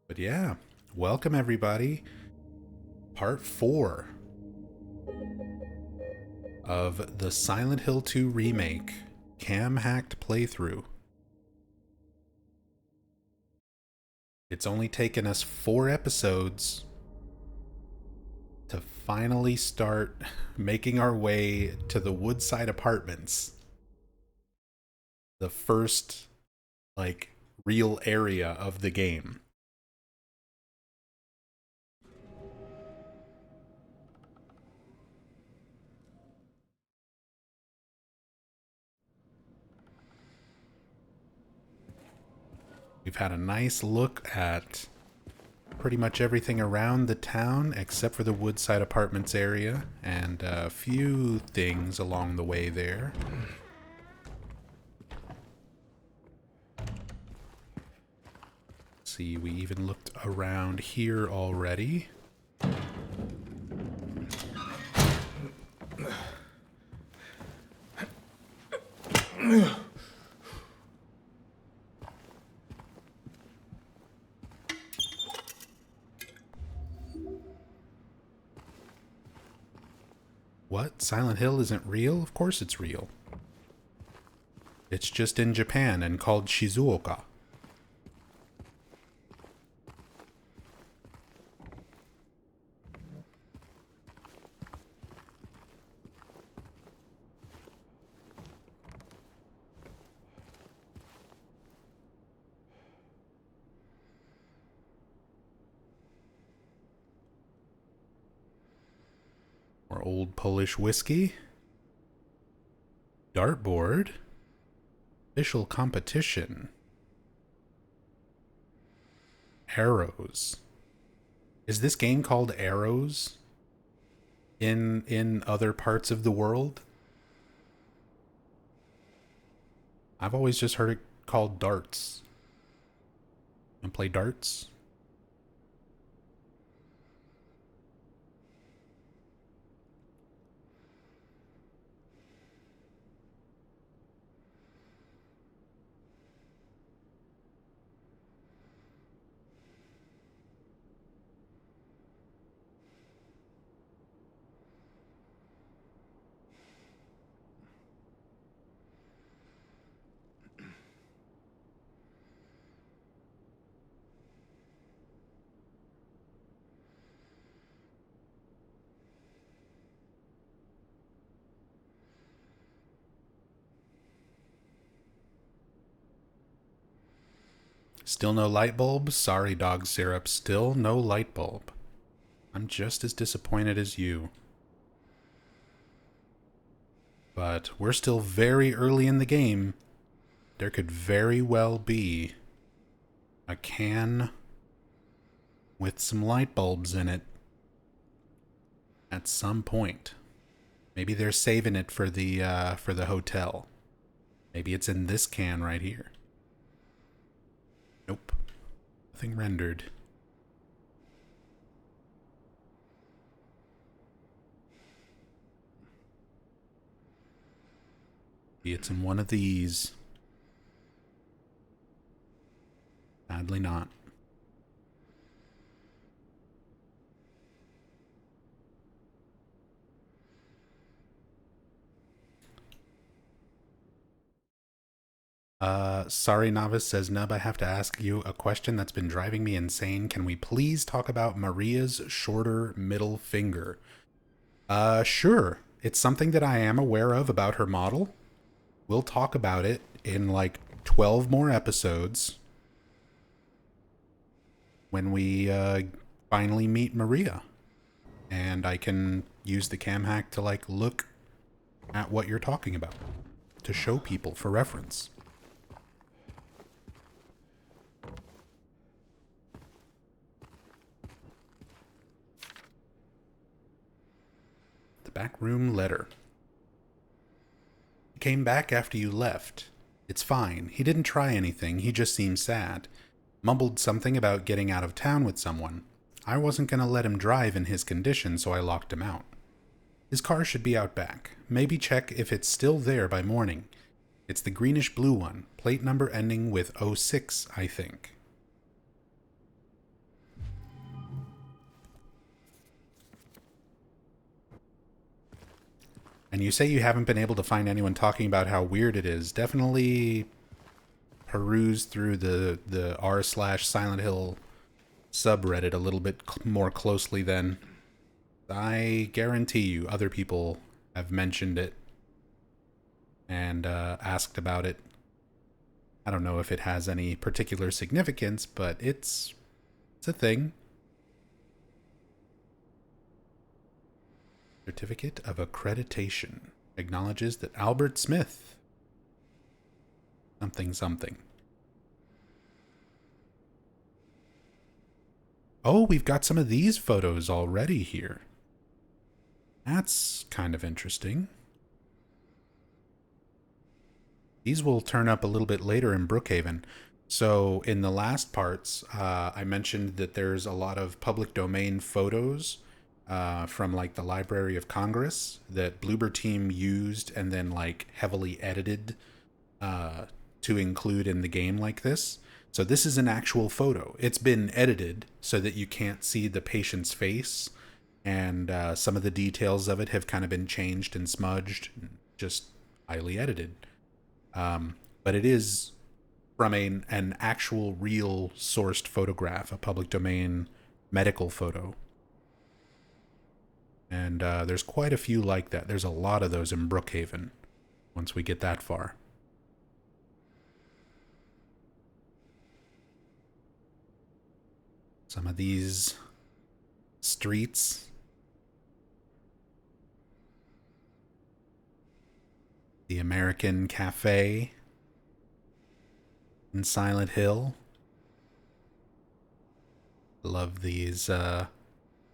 But yeah, welcome everybody. Part 4 of the Silent Hill 2 remake cam hacked playthrough. It's only taken us 4 episodes to finally start making our way to the Woodside Apartments. The first, real area of the game. We've had a nice look at pretty much everything around the town except for the Woodside Apartments area and a few things along the way there. See, we even looked around here already. What? Silent Hill isn't real? Of course it's real. It's just in Japan and called Shizuoka. Or old Polish whiskey. Dartboard. Official competition. Arrows. Is this game called Arrows in other parts of the world? I've always just heard it called darts. And play darts? Still no light bulb? Sorry, dog syrup. Still no light bulb. I'm just as disappointed as you. But we're still very early in the game. There could very well be a can with some light bulbs in it at some point. Maybe they're saving it for the hotel. Maybe it's in this can right here. Nope. Nothing rendered. Maybe it's in one of these. Sadly not. Sorry, Novice says, Nub, I have to ask you a question that's been driving me insane. Can we please talk about Maria's shorter middle finger? Sure. It's something that I am aware of about her model. We'll talk about it in like 12 more episodes when we finally meet Maria. And I can use the cam hack to like look at what you're talking about to show people for reference. The backroom letter. He came back after you left. It's fine. He didn't try anything. He just seemed sad. Mumbled something about getting out of town with someone. I wasn't going to let him drive in his condition, so I locked him out. His car should be out back. Maybe check if it's still there by morning. It's the greenish-blue one. Plate number ending with 06, I think. And you say you haven't been able to find anyone talking about how weird it is. Definitely peruse through the r/Silent Hill subreddit a little bit more closely then. I guarantee you other people have mentioned it and asked about it. I don't know if it has any particular significance, but it's a thing. Certificate of Accreditation acknowledges that Albert Smith something something. Oh, we've got some of these photos already here. That's kind of interesting. These will turn up a little bit later in Brookhaven. So in the last parts, I mentioned that there's a lot of public domain photos from like the Library of Congress that Bloober Team used and then like heavily edited to include in the game like this. So this is an actual photo. It's been edited so that you can't see the patient's face, and some of the details of it have kind of been changed and smudged, just highly edited. But it is from an actual real sourced photograph, a public domain medical photo. And there's quite a few like that. There's a lot of those in Brookhaven once we get that far. Some of these streets. The American Cafe in Silent Hill. Love these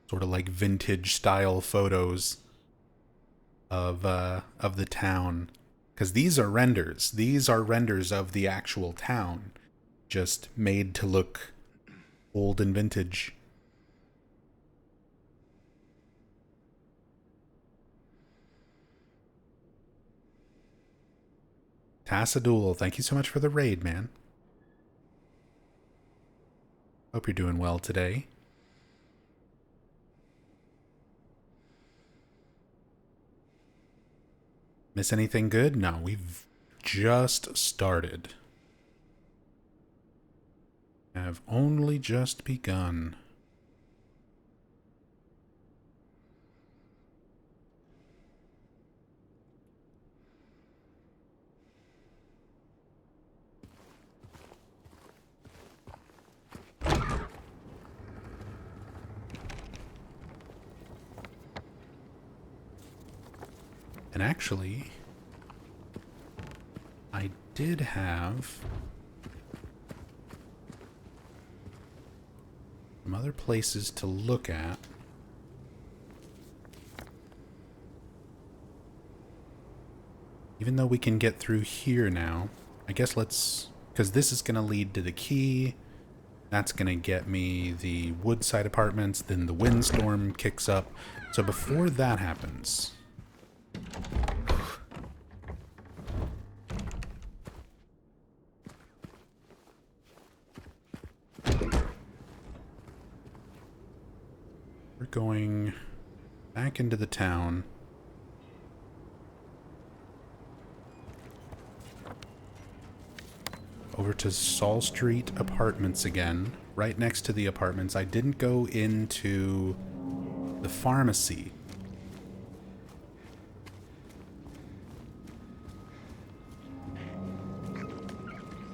sort of like vintage style photos of the town, because these are renders. These are renders of the actual town, just made to look old and vintage. Tassadul, thank you so much for the raid, man. Hope you're doing well today. Miss anything good? No, we've just started. Have only just begun. And actually, I did have some other places to look at. Even though we can get through here now, I guess let's, because this is going to lead to the key. That's going to get me the Woodside Apartments, then the windstorm kicks up. So before that happens, we're going back into the town. Over to Saul Street Apartments again, right next to the apartments. I didn't go into the pharmacy.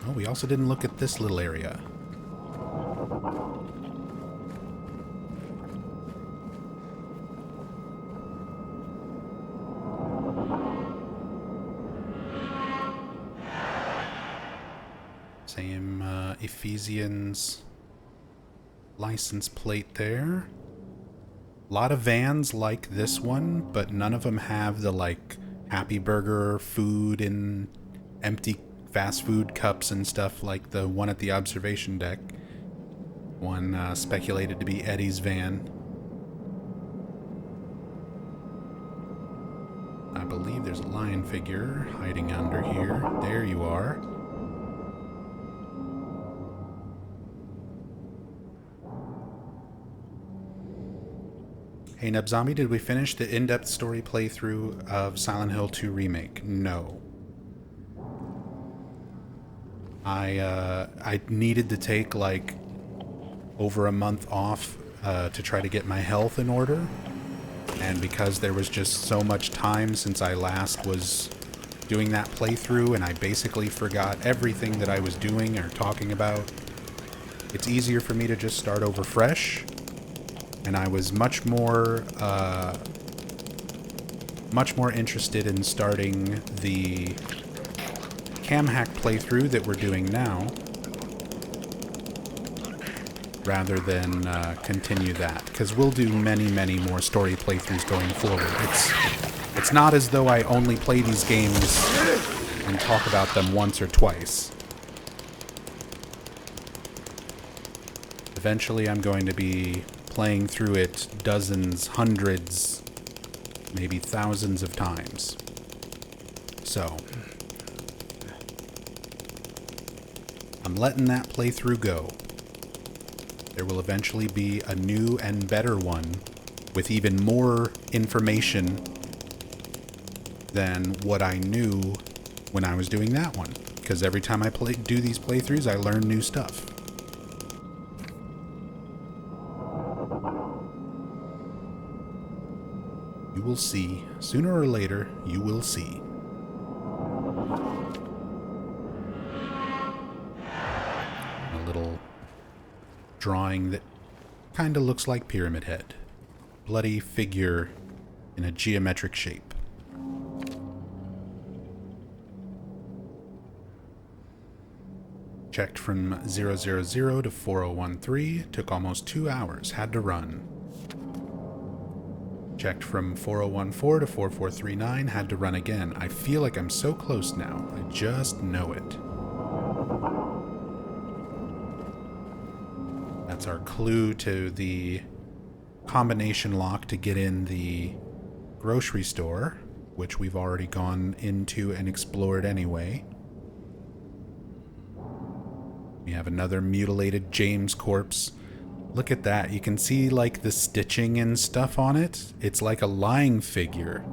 Oh, we also didn't look at this little area. Same Ephesians license plate there. A lot of vans like this one, but none of them have the like Happy Burger food in empty fast food cups and stuff like the one at the observation deck. One speculated to be Eddie's van. I believe there's a lion figure hiding under here. There you are. Hey Nub Zombie, did we finish the in-depth story playthrough of Silent Hill 2 Remake? No. I needed to take like over a month off to try to get my health in order, and because there was just so much time since I last was doing that playthrough and I basically forgot everything that I was doing or talking about, it's easier for me to just start over fresh. And I was much more interested in starting the cam hack playthrough that we're doing now, rather than continue that, because we'll do many more story playthroughs going forward. It's not as though I only play these games and talk about them once or twice. Eventually I'm going to be playing through it dozens, hundreds, maybe thousands of times. So, I'm letting that playthrough go. There will eventually be a new and better one with even more information than what I knew when I was doing that one. Because every time I do these playthroughs, I learn new stuff. You will see. Sooner or later, you will see. A little drawing that kind of looks like Pyramid Head. Bloody figure in a geometric shape. Checked from 000 to 4013. Took almost 2 hours. Had to run. Checked from 4014 to 4439, had to run again. I feel like I'm so close now. I just know it. That's our clue to the combination lock to get in the grocery store, which we've already gone into and explored anyway. We have another mutilated James corpse. Look at that. You can see like the stitching and stuff on it. It's like a lying figure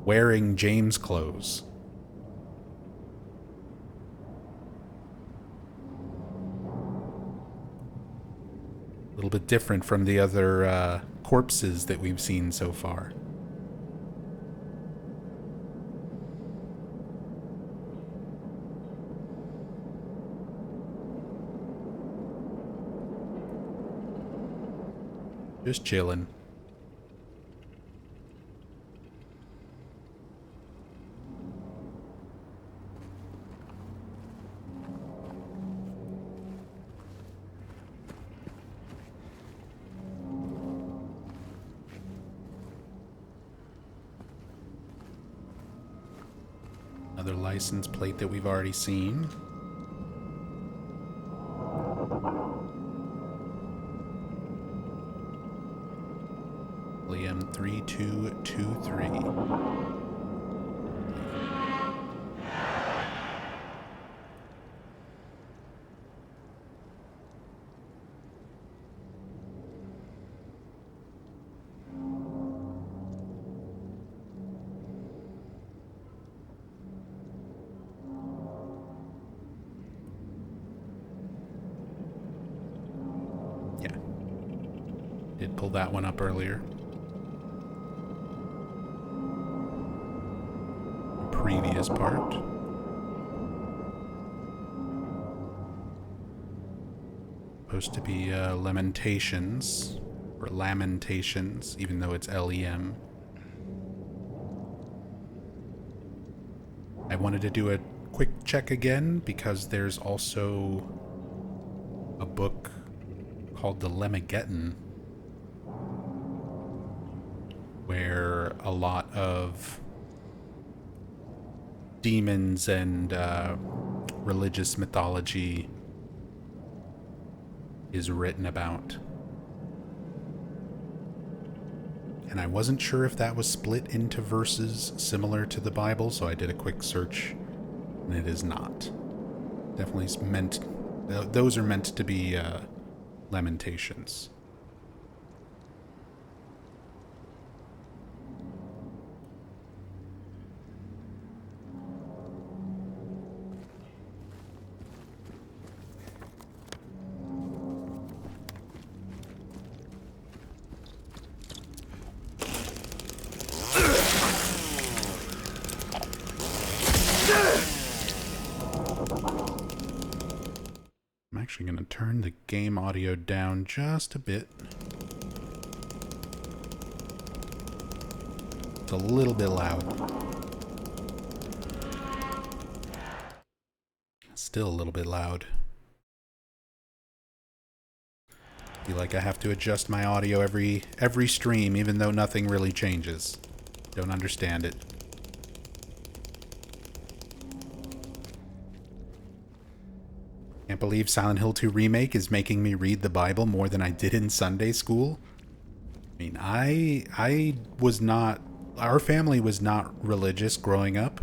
wearing James clothes. A little bit different from the other corpses that we've seen so far. Just chilling. Another license plate that we've already seen. Liam 3223. Yeah. Did pull that one up earlier. Previous part. Supposed to be Lamentations, or Lamentations, even though it's L-E-M. I wanted to do a quick check again because there's also a book called The Lemageddon, where a lot of demons and religious mythology is written about. And I wasn't sure if that was split into verses similar to the Bible, so I did a quick search, and it is not. Definitely meant, those are meant to be Lamentations. Actually going to turn the game audio down just a bit. It's a little bit loud. Still a little bit loud. Feel like I have to adjust my audio every stream, even though nothing really changes. Don't understand it. Can't believe Silent Hill 2 Remake is making me read the Bible more than I did in Sunday school. I mean, I was not... Our family was not religious growing up.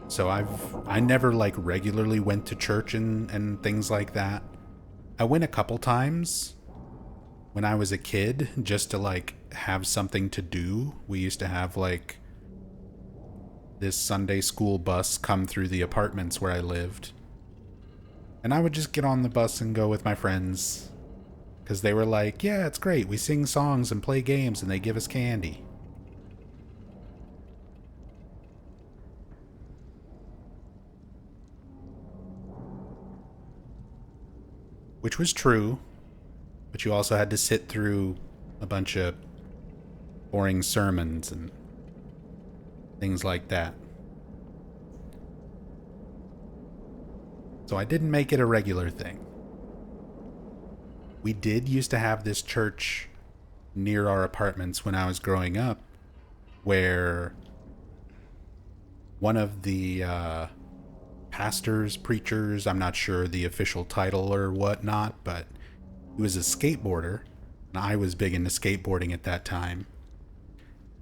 So I never, like, regularly went to church and things like that. I went a couple times when I was a kid, just to, like, have something to do. We used to have, like, this Sunday school bus come through the apartments where I lived. And I would just get on the bus and go with my friends. Because they were like, yeah, it's great. We sing songs and play games and they give us candy. Which was true. But you also had to sit through a bunch of boring sermons and things like that. So I didn't make it a regular thing. We did used to have this church near our apartments when I was growing up, where one of the pastors, preachers, I'm not sure the official title or whatnot, but he was a skateboarder, and I was big into skateboarding at that time.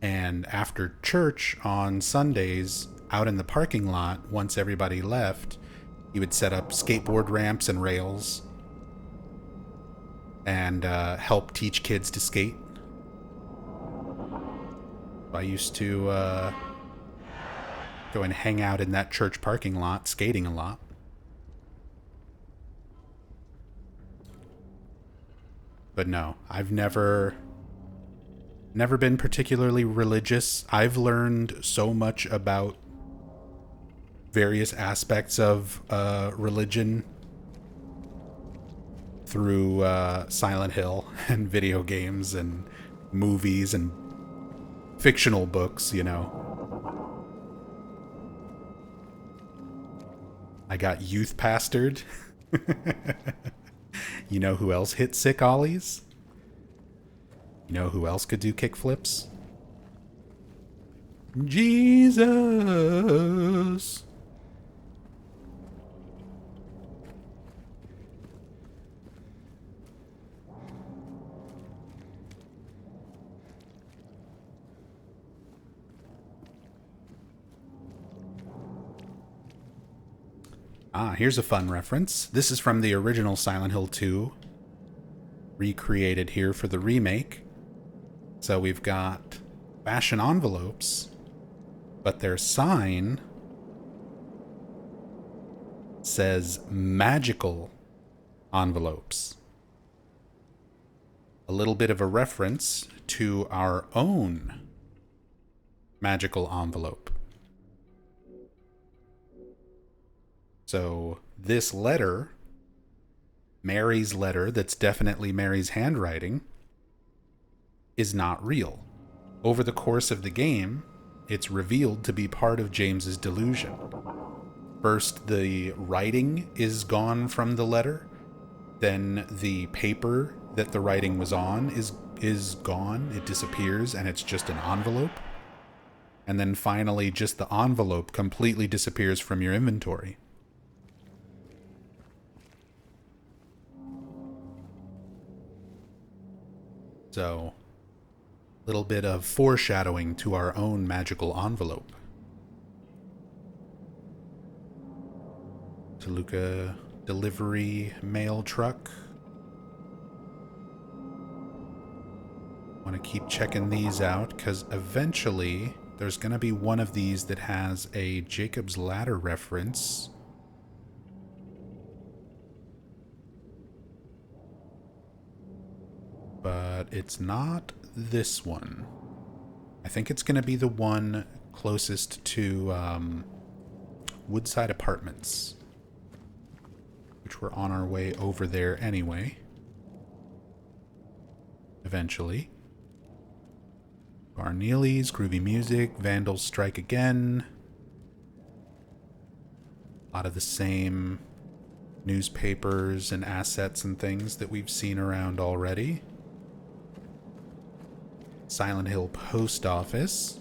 And after church on Sundays, out in the parking lot, once everybody left, he would set up skateboard ramps and rails and help teach kids to skate. I used to go and hang out in that church parking lot, skating a lot. But no, I've never been particularly religious. I've learned so much about various aspects of religion through Silent Hill and video games and movies and fictional books, you know. I got youth pastored. You know who else hit sick ollies? You know who else could do kickflips? Jesus! Ah, here's a fun reference. This is from the original Silent Hill 2, recreated here for the remake. So we've got fashion envelopes, but their sign says magical envelopes. A little bit of a reference to our own magical envelope. So this letter, Mary's letter, that's definitely Mary's handwriting, is not real. Over the course of the game, it's revealed to be part of James's delusion. First, the writing is gone from the letter. Then the paper that the writing was on is gone. It disappears, and it's just an envelope. And then finally, just the envelope completely disappears from your inventory. So, a little bit of foreshadowing to our own magical envelope. Toluca delivery mail truck. Want to keep checking these out, because eventually there's going to be one of these that has a Jacob's Ladder reference. But it's not this one. I think it's going to be the one closest to Woodside Apartments, which we're on our way over there anyway. Eventually. Barneely's, groovy music, Vandals strike again. A lot of the same newspapers and assets and things that we've seen around already. Silent Hill Post Office.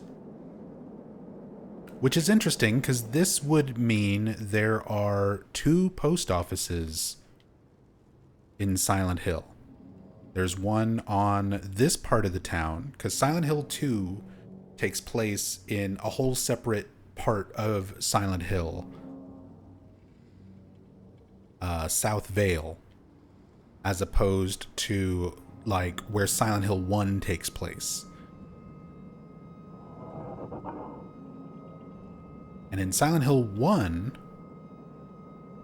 Which is interesting, because this would mean there are 2 post offices in Silent Hill. There's one on this part of the town, because Silent Hill 2 takes place in a whole separate part of Silent Hill. South Vale, as opposed to, like, where Silent Hill 1 takes place. And in Silent Hill 1,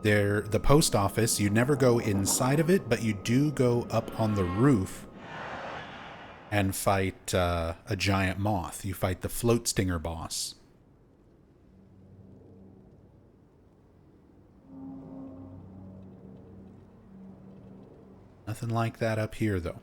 the post office, you never go inside of it, but you do go up on the roof and fight a giant moth. You fight the float stinger boss. Nothing like that up here, though.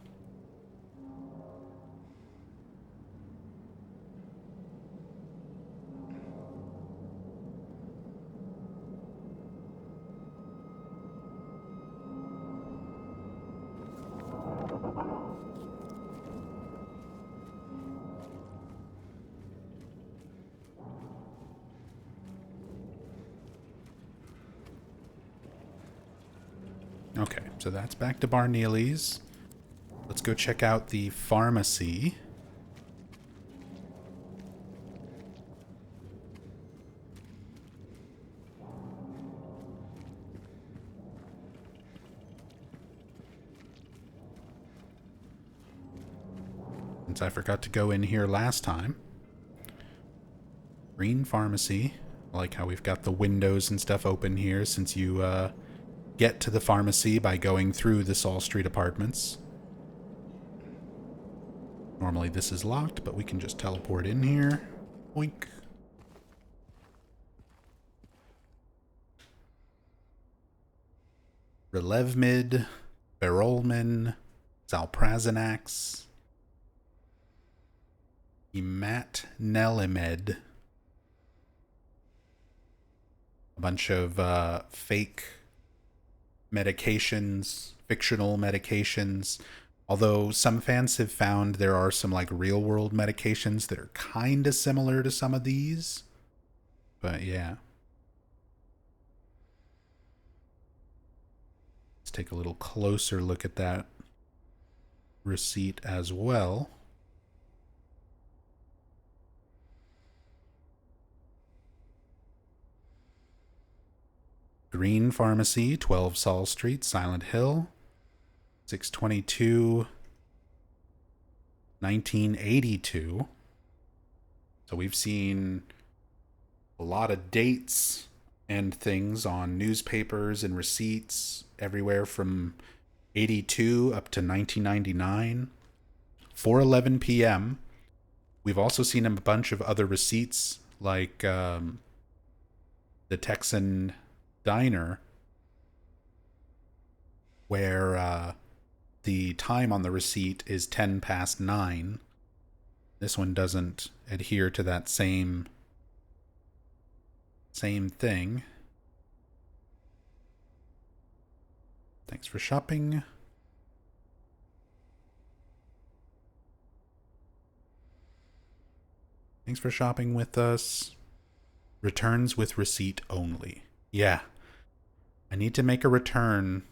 Okay, so that's back to Barneely's. Let's go check out the pharmacy. Since I forgot to go in here last time. Green Pharmacy. I like how we've got the windows and stuff open here, since you get to the pharmacy by going through the Saul Street Apartments. Normally this is locked, but we can just teleport in here. Oink. Relevmid, Berolmin, Zalprazanax, Imatnelimed. A bunch of fake medications, fictional medications. Although some fans have found there are some like real world medications that are kind of similar to some of these. But yeah. Let's take a little closer look at that receipt as well. Green Pharmacy, 12 Saul Street, Silent Hill, 6/22, 1982. So we've seen a lot of dates and things on newspapers and receipts everywhere from 82 up to 1999. 4:11 p.m. We've also seen a bunch of other receipts, like the Texan Diner, where the time on the receipt is 10 past 9. This one doesn't adhere to that same thing. Thanks for shopping. Thanks for shopping with us. Returns with receipt only. Yeah. I need to make a return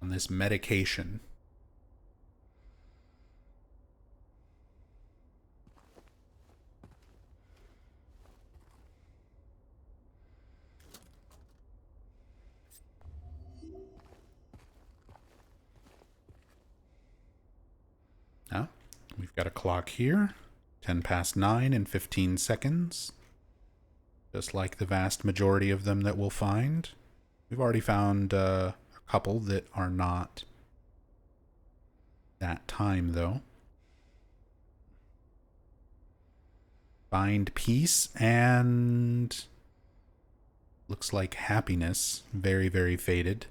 on this medication. Now, we've got a clock here. 10 past 9 and 15 seconds. Just like the vast majority of them that we'll find. We've already found a couple that are not that time, though. Find peace and Looks like happiness. Very, very faded.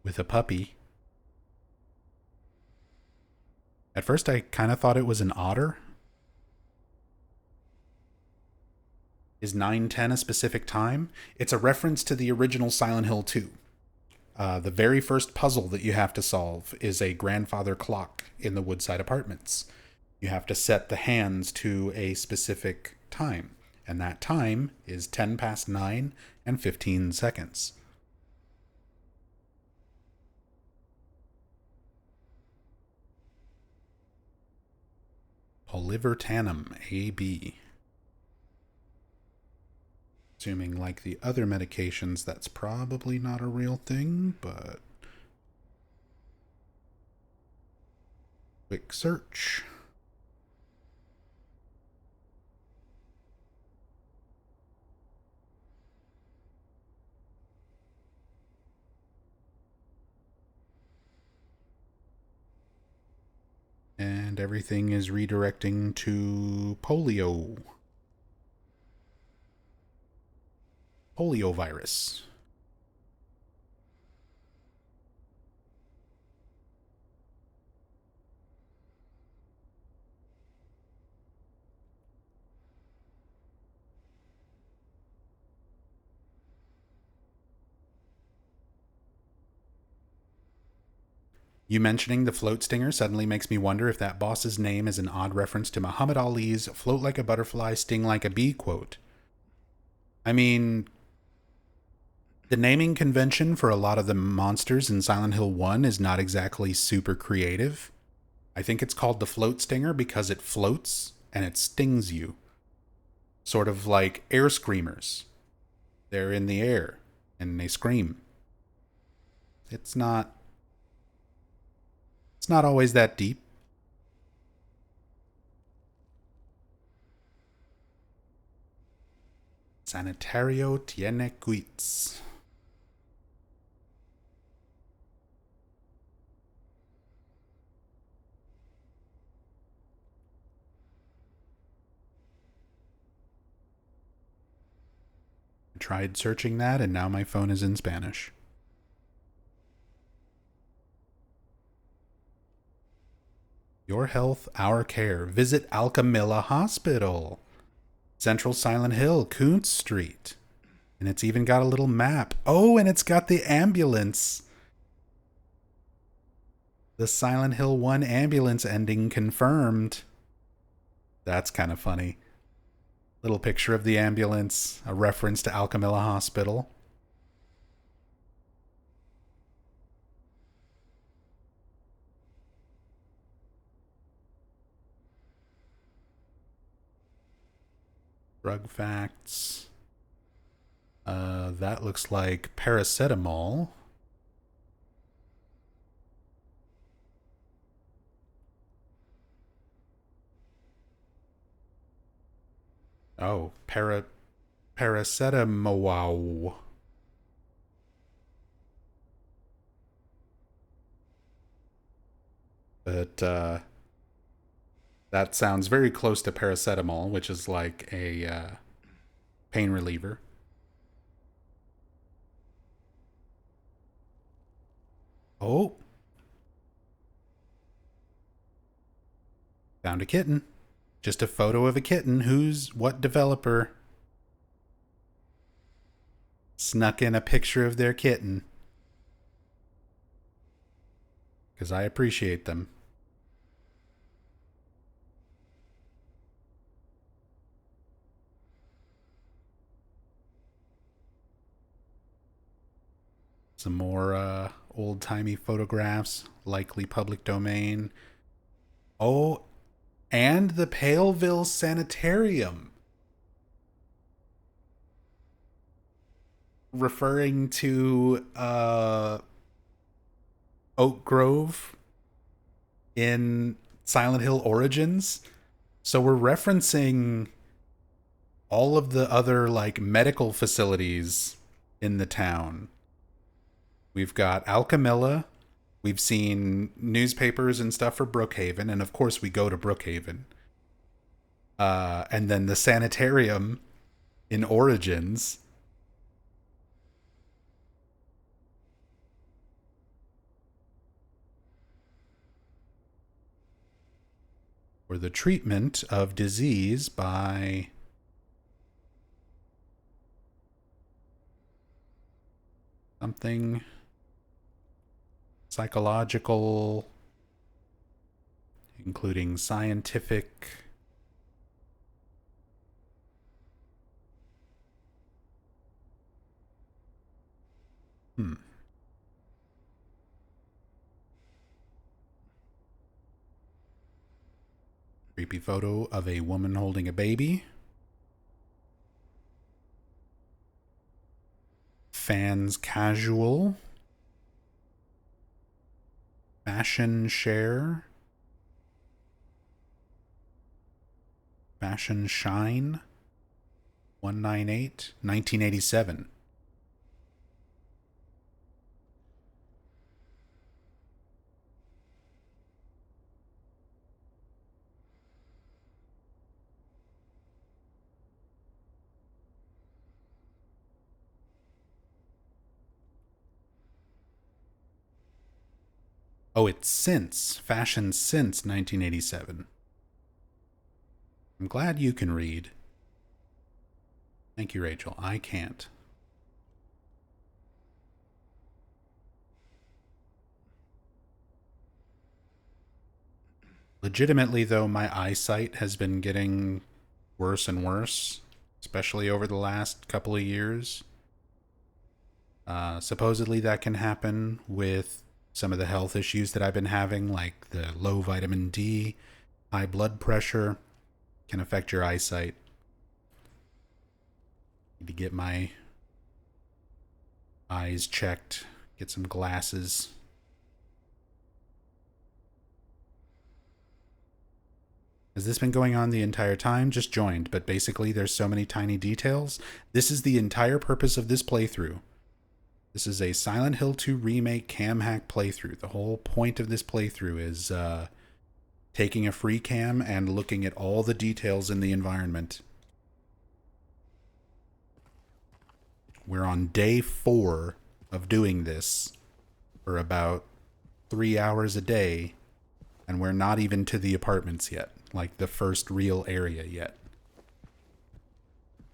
With a puppy. At first, I kind of thought it was an otter. Is 9:10 a specific time? It's a reference to the original Silent Hill 2. The very first puzzle that you have to solve is a grandfather clock in the Woodside Apartments. You have to set the hands to a specific time, and that time is 10 past 9 and 15 seconds. Polyvertanum AB. Assuming, like the other medications, that's probably not a real thing, but quick search. And everything is redirecting to polio. Polio virus. You mentioning the float stinger suddenly makes me wonder if that boss's name is an odd reference to Muhammad Ali's float like a butterfly, sting like a bee quote. I mean, the naming convention for a lot of the monsters in Silent Hill 1 is not exactly super creative. I think it's called the float stinger because it floats and it stings you. Sort of like air screamers. They're in the air and they scream. It's not always that deep. Sanitario tiene quits. I tried searching that and now my phone is in Spanish. Your health, our care. Visit Alchemilla Hospital. Central Silent Hill, Kuntz Street. And it's even got a little map. Oh, and it's got the ambulance. The Silent Hill 1 ambulance ending confirmed. That's kind of funny. Little picture of the ambulance, a reference to Alchemilla Hospital. Drug facts. That looks like paracetamol. Oh, paracetamol. But that sounds very close to paracetamol, which is like a pain reliever. Oh, found a kitten. Just a photo of a kitten. Who's what developer snuck in a picture of their kitten? Because I appreciate them. Some more old-timey photographs, likely public domain. Oh, and the Paleville Sanitarium. Referring to Oak Grove in Silent Hill Origins. So we're referencing all of the other like medical facilities in the town. We've got Alchemilla, We've seen newspapers and stuff for Brookhaven, and of course we go to Brookhaven. And then the sanitarium in Origins. For the treatment of disease by something psychological, including scientific. Creepy photo of a woman holding a baby. Fans casual. Fashion share. Fashion shine. 198, 1987. Oh, it's since. Fashion since 1987. I'm glad you can read. Thank you, Rachel. I can't. Legitimately, though, my eyesight has been getting worse and worse, especially over the last couple of years. Supposedly, that can happen with some of the health issues that I've been having, like the low vitamin D, high blood pressure, can affect your eyesight. Need to get my eyes checked, get some glasses. Has this been going on the entire time? Just joined, but basically there's so many tiny details. This is the entire purpose of this playthrough. This is a Silent Hill 2 Remake cam hack playthrough. The whole point of this playthrough is taking a free cam and looking at all the details in the environment. We're on day 4 of doing this for about 3 hours a day, and we're not even to the apartments yet, like the first real area yet.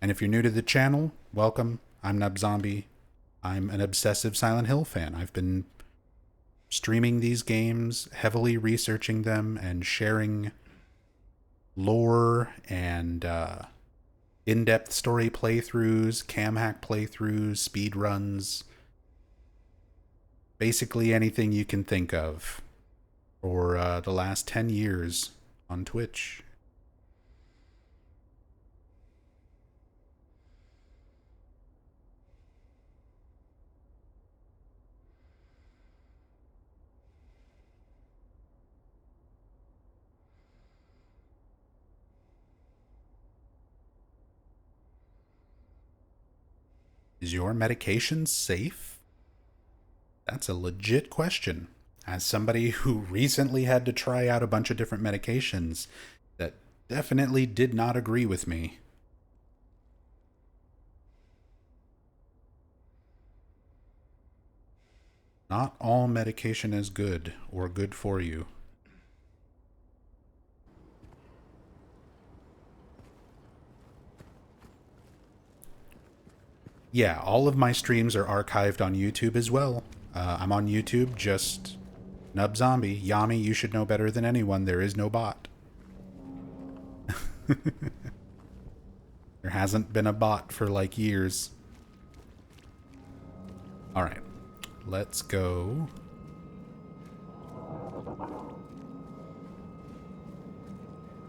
And if you're new to the channel, welcome. I'm NubZombie. I'm an obsessive Silent Hill fan. I've been streaming these games, heavily researching them, and sharing lore and in-depth story playthroughs, cam hack playthroughs, speed runs, basically anything you can think of for the last 10 years on Twitch. Is your medication safe? That's a legit question. As somebody who recently had to try out a bunch of different medications, that definitely did not agree with me. Not all medication is good or good for you. Yeah, all of my streams are archived on YouTube as well. I'm on YouTube, just NubZombie. Yami, you should know better than anyone. There is no bot. There hasn't been a bot for like years. Alright, let's go.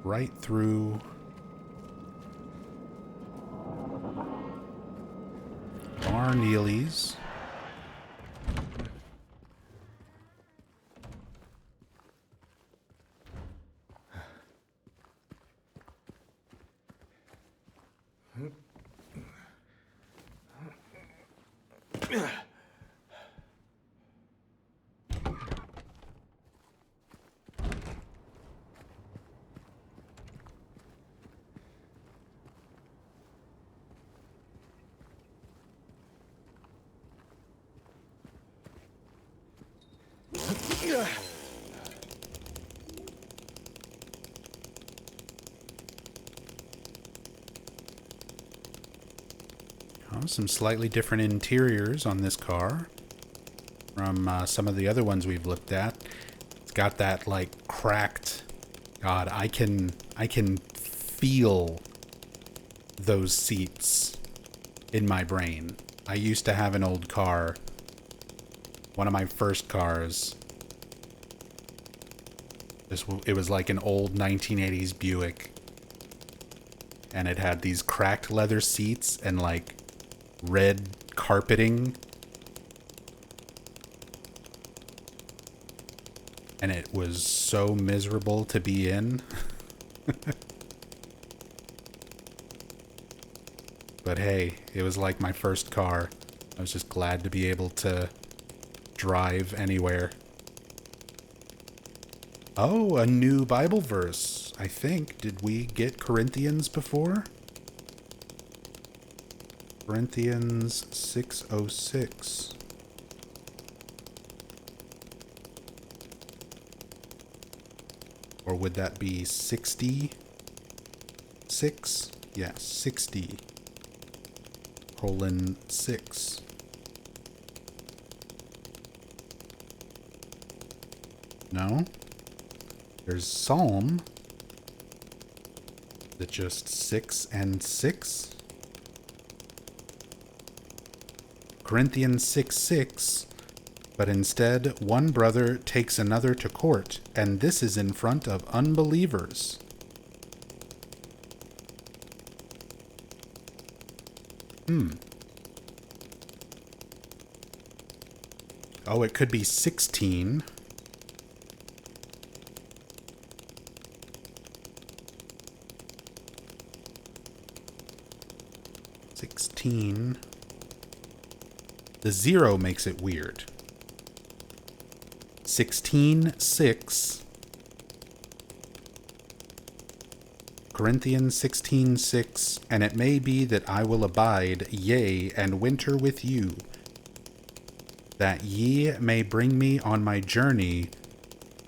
Right through Bar Neely's. Oh, some slightly different interiors on this car from some of the other ones we've looked at. It's got that like cracked. God, I can feel those seats in my brain. I used to have an old car, one of my first cars. It was like an old 1980s Buick, and it had these cracked leather seats and like red carpeting, and it was so miserable to be in. But hey, it was like my first car. I was just glad to be able to drive anywhere. Oh, a new Bible verse, I think. Did we get Corinthians before? Corinthians 6:06. Or would that be 66? Yeah, 60:6. No? There's Psalm. Is it just 6 and 6? Corinthians 6:6. But instead, one brother takes another to court, and this is in front of unbelievers. Oh, it could be 16. The 0 makes it weird. 16:6. Corinthians 16:6. And it may be that I will abide, yea, and winter with you, that ye may bring me on my journey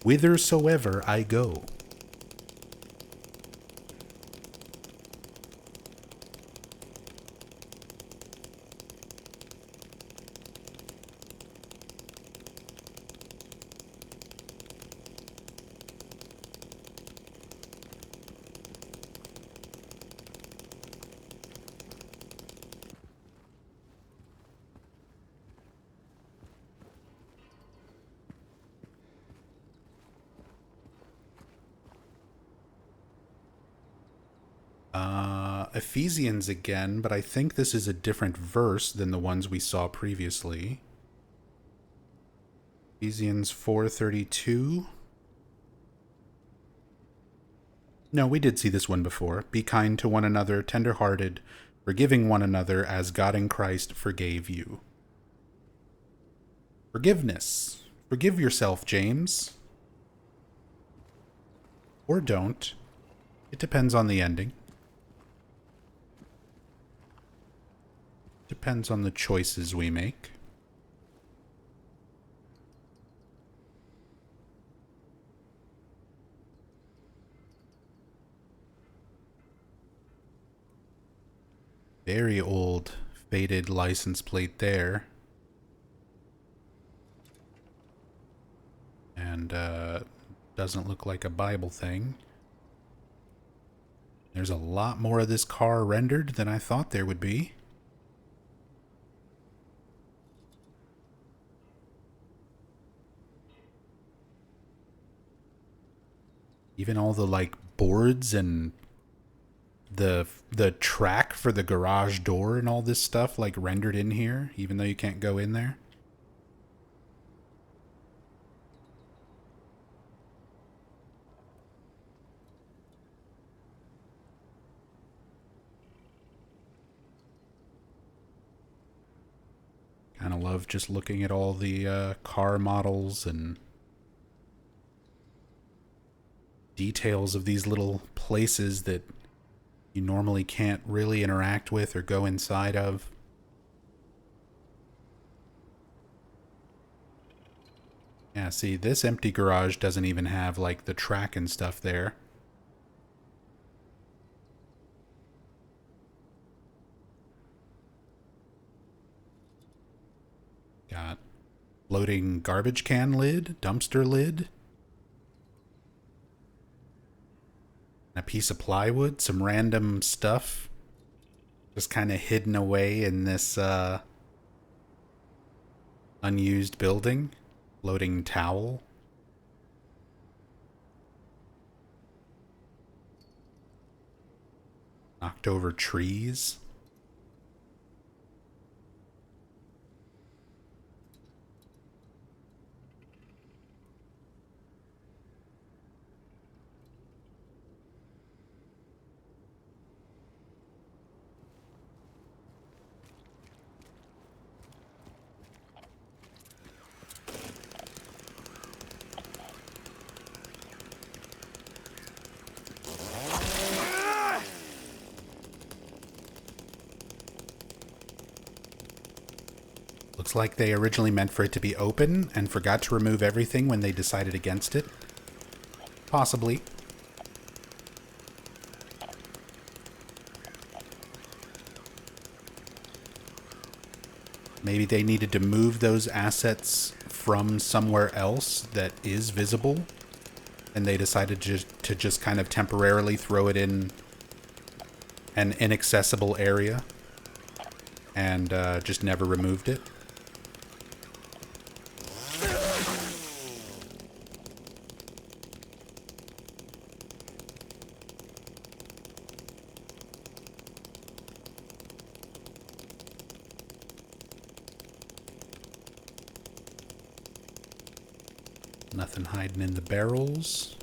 whithersoever I go. Ephesians again, but I think this is a different verse than the ones we saw previously. Ephesians 4:32. No, we did see this one before. Be kind to one another, tender-hearted, forgiving one another as God in Christ forgave you. Forgiveness. Forgive yourself, James. Or don't. It depends on the ending. Depends on the choices we make. Very old, faded license plate there. And doesn't look like a Bible thing. There's a lot more of this car rendered than I thought there would be. Even all the like boards and the track for the garage door and all this stuff like rendered in here, even though you can't go in there. Kind of love just looking at all the car models and details of these little places that you normally can't really interact with or go inside of. Yeah, see, this empty garage doesn't even have, like, the track and stuff there. Got floating garbage can lid, dumpster lid, a piece of plywood, some random stuff just kind of hidden away in this unused building. Floating towel. Knocked over trees. Looks like they originally meant for it to be open and forgot to remove everything when they decided against it. Possibly. Maybe they needed to move those assets from somewhere else that is visible, and they decided to just kind of temporarily throw it in an inaccessible area and just never removed it. Nothing hiding in the barrels.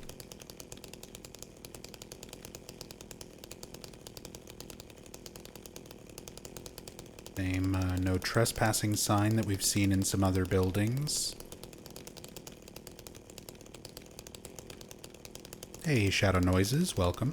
Same no trespassing sign that we've seen in some other buildings. Hey, Shadow Noises, welcome.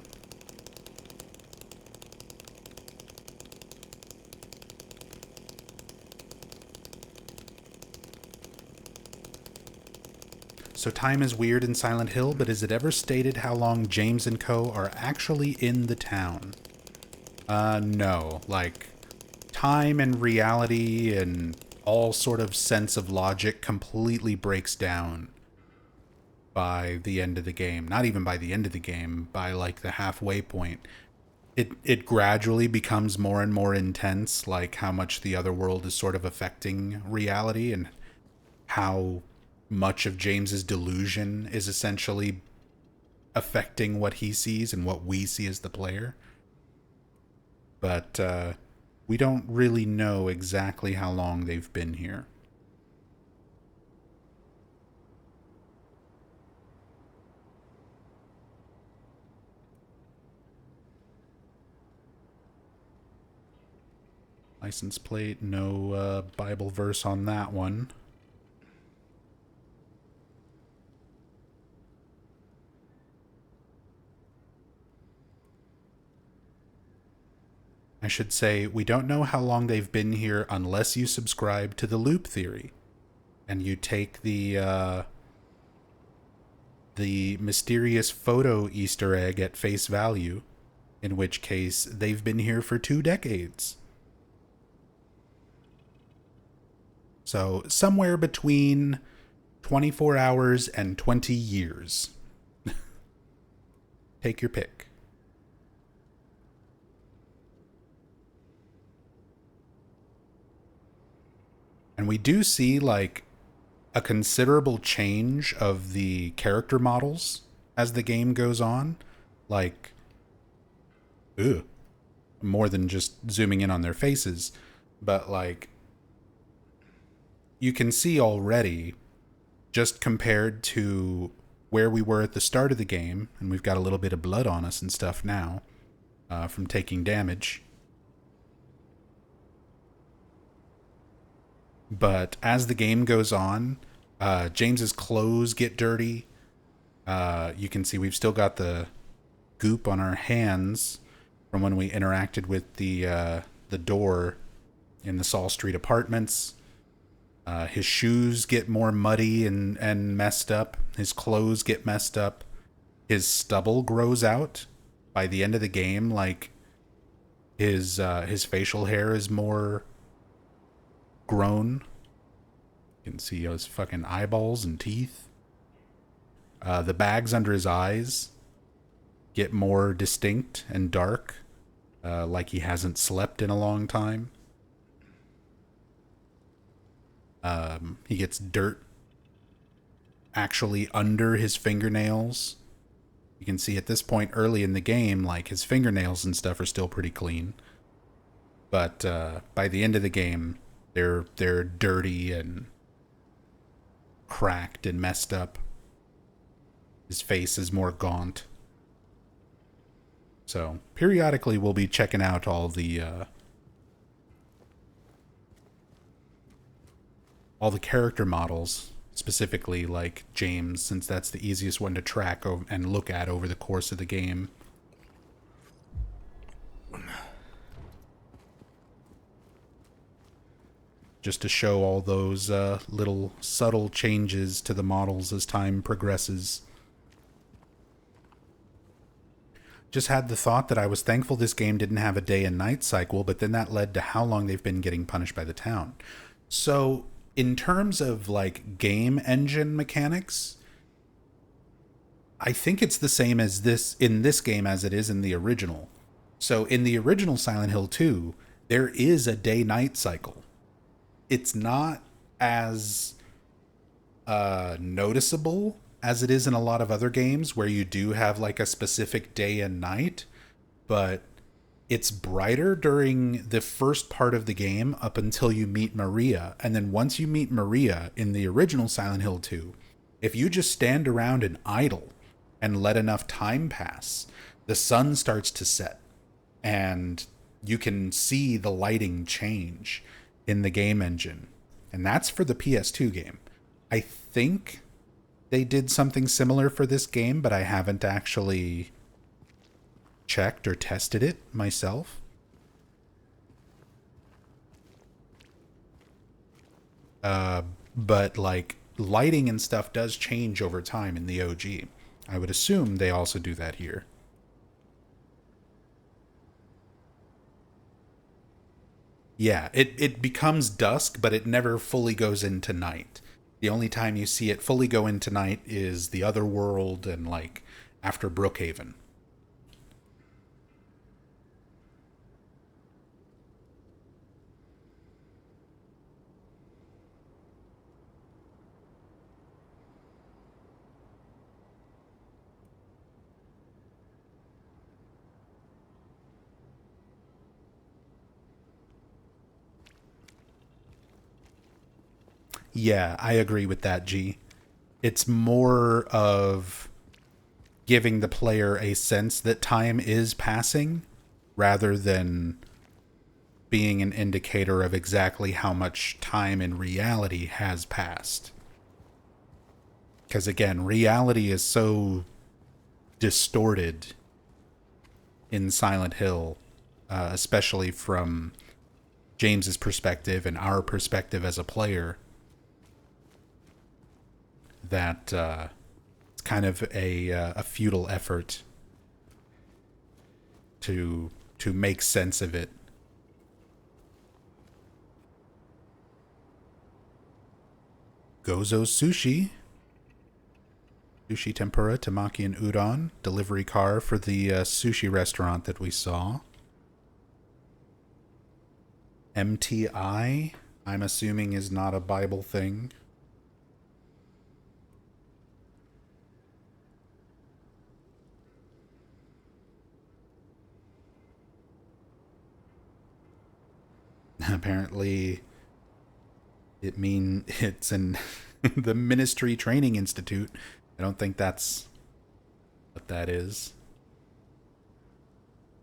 So time is weird in Silent Hill, but is it ever stated how long James and Co. are actually in the town? No. Like, time and reality and all sort of sense of logic completely breaks down by the end of the game. Not even by the end of the game, by like the halfway point. It gradually becomes more and more intense, like how much the other world is sort of affecting reality and how much of James's delusion is essentially affecting what he sees and what we see as the player. But we don't really know exactly how long they've been here. License plate, no Bible verse on that one. I should say, we don't know how long they've been here unless you subscribe to the loop theory. And you take the mysterious photo Easter egg at face value, in which case they've been here for 2 decades. So somewhere between 24 hours and 20 years. Take your pick. And we do see, like, a considerable change of the character models as the game goes on. Like, more than just zooming in on their faces. But, like, you can see already, just compared to where we were at the start of the game, and we've got a little bit of blood on us and stuff now from taking damage. But as the game goes on, James's clothes get dirty. You can see we've still got the goop on our hands from when we interacted with the door in the Saul Street Apartments. His shoes get more muddy and messed up. His clothes get messed up. His stubble grows out by the end of the game. Like his facial hair is more grown. You can see his fucking eyeballs and teeth. The bags under his eyes get more distinct and dark, like he hasn't slept in a long time. He gets dirt actually under his fingernails. You can see at this point early in the game, like his fingernails and stuff are still pretty clean. But by the end of the game, they're dirty and cracked and messed up. His face is more gaunt. So periodically we'll be checking out all the character models, specifically like James, since that's the easiest one to track and look at over the course of the game. Just to show all those little subtle changes to the models as time progresses. Just had the thought that I was thankful this game didn't have a day and night cycle, but then that led to how long they've been getting punished by the town. So, in terms of like game engine mechanics, I think it's the same as this in this game as it is in the original. So, in the original Silent Hill 2, there is a day-night cycle. It's not as noticeable as it is in a lot of other games where you do have like a specific day and night, but it's brighter during the first part of the game up until you meet Maria. And then once you meet Maria in the original Silent Hill 2, if you just stand around and idle and let enough time pass, the sun starts to set and you can see the lighting change in the game engine. And that's for the PS2 game. I think they did something similar for this game, but I haven't actually checked or tested it myself. But like lighting and stuff does change over time in the OG. I would assume they also do that here. Yeah, it becomes dusk, but it never fully goes into night. The only time you see it fully go into night is the other world and like after Brookhaven. Yeah, I agree with that, G. It's more of giving the player a sense that time is passing rather than being an indicator of exactly how much time in reality has passed. Because again, reality is so distorted in Silent Hill, especially from James's perspective and our perspective as a player, that it's kind of a futile effort to make sense of it. Gozo's sushi tempura, tamaki, and udon. Delivery car for the sushi restaurant that we saw. MTI, I'm assuming, is not a Bible thing. Apparently, it's in the Ministry Training Institute. I don't think that's what that is.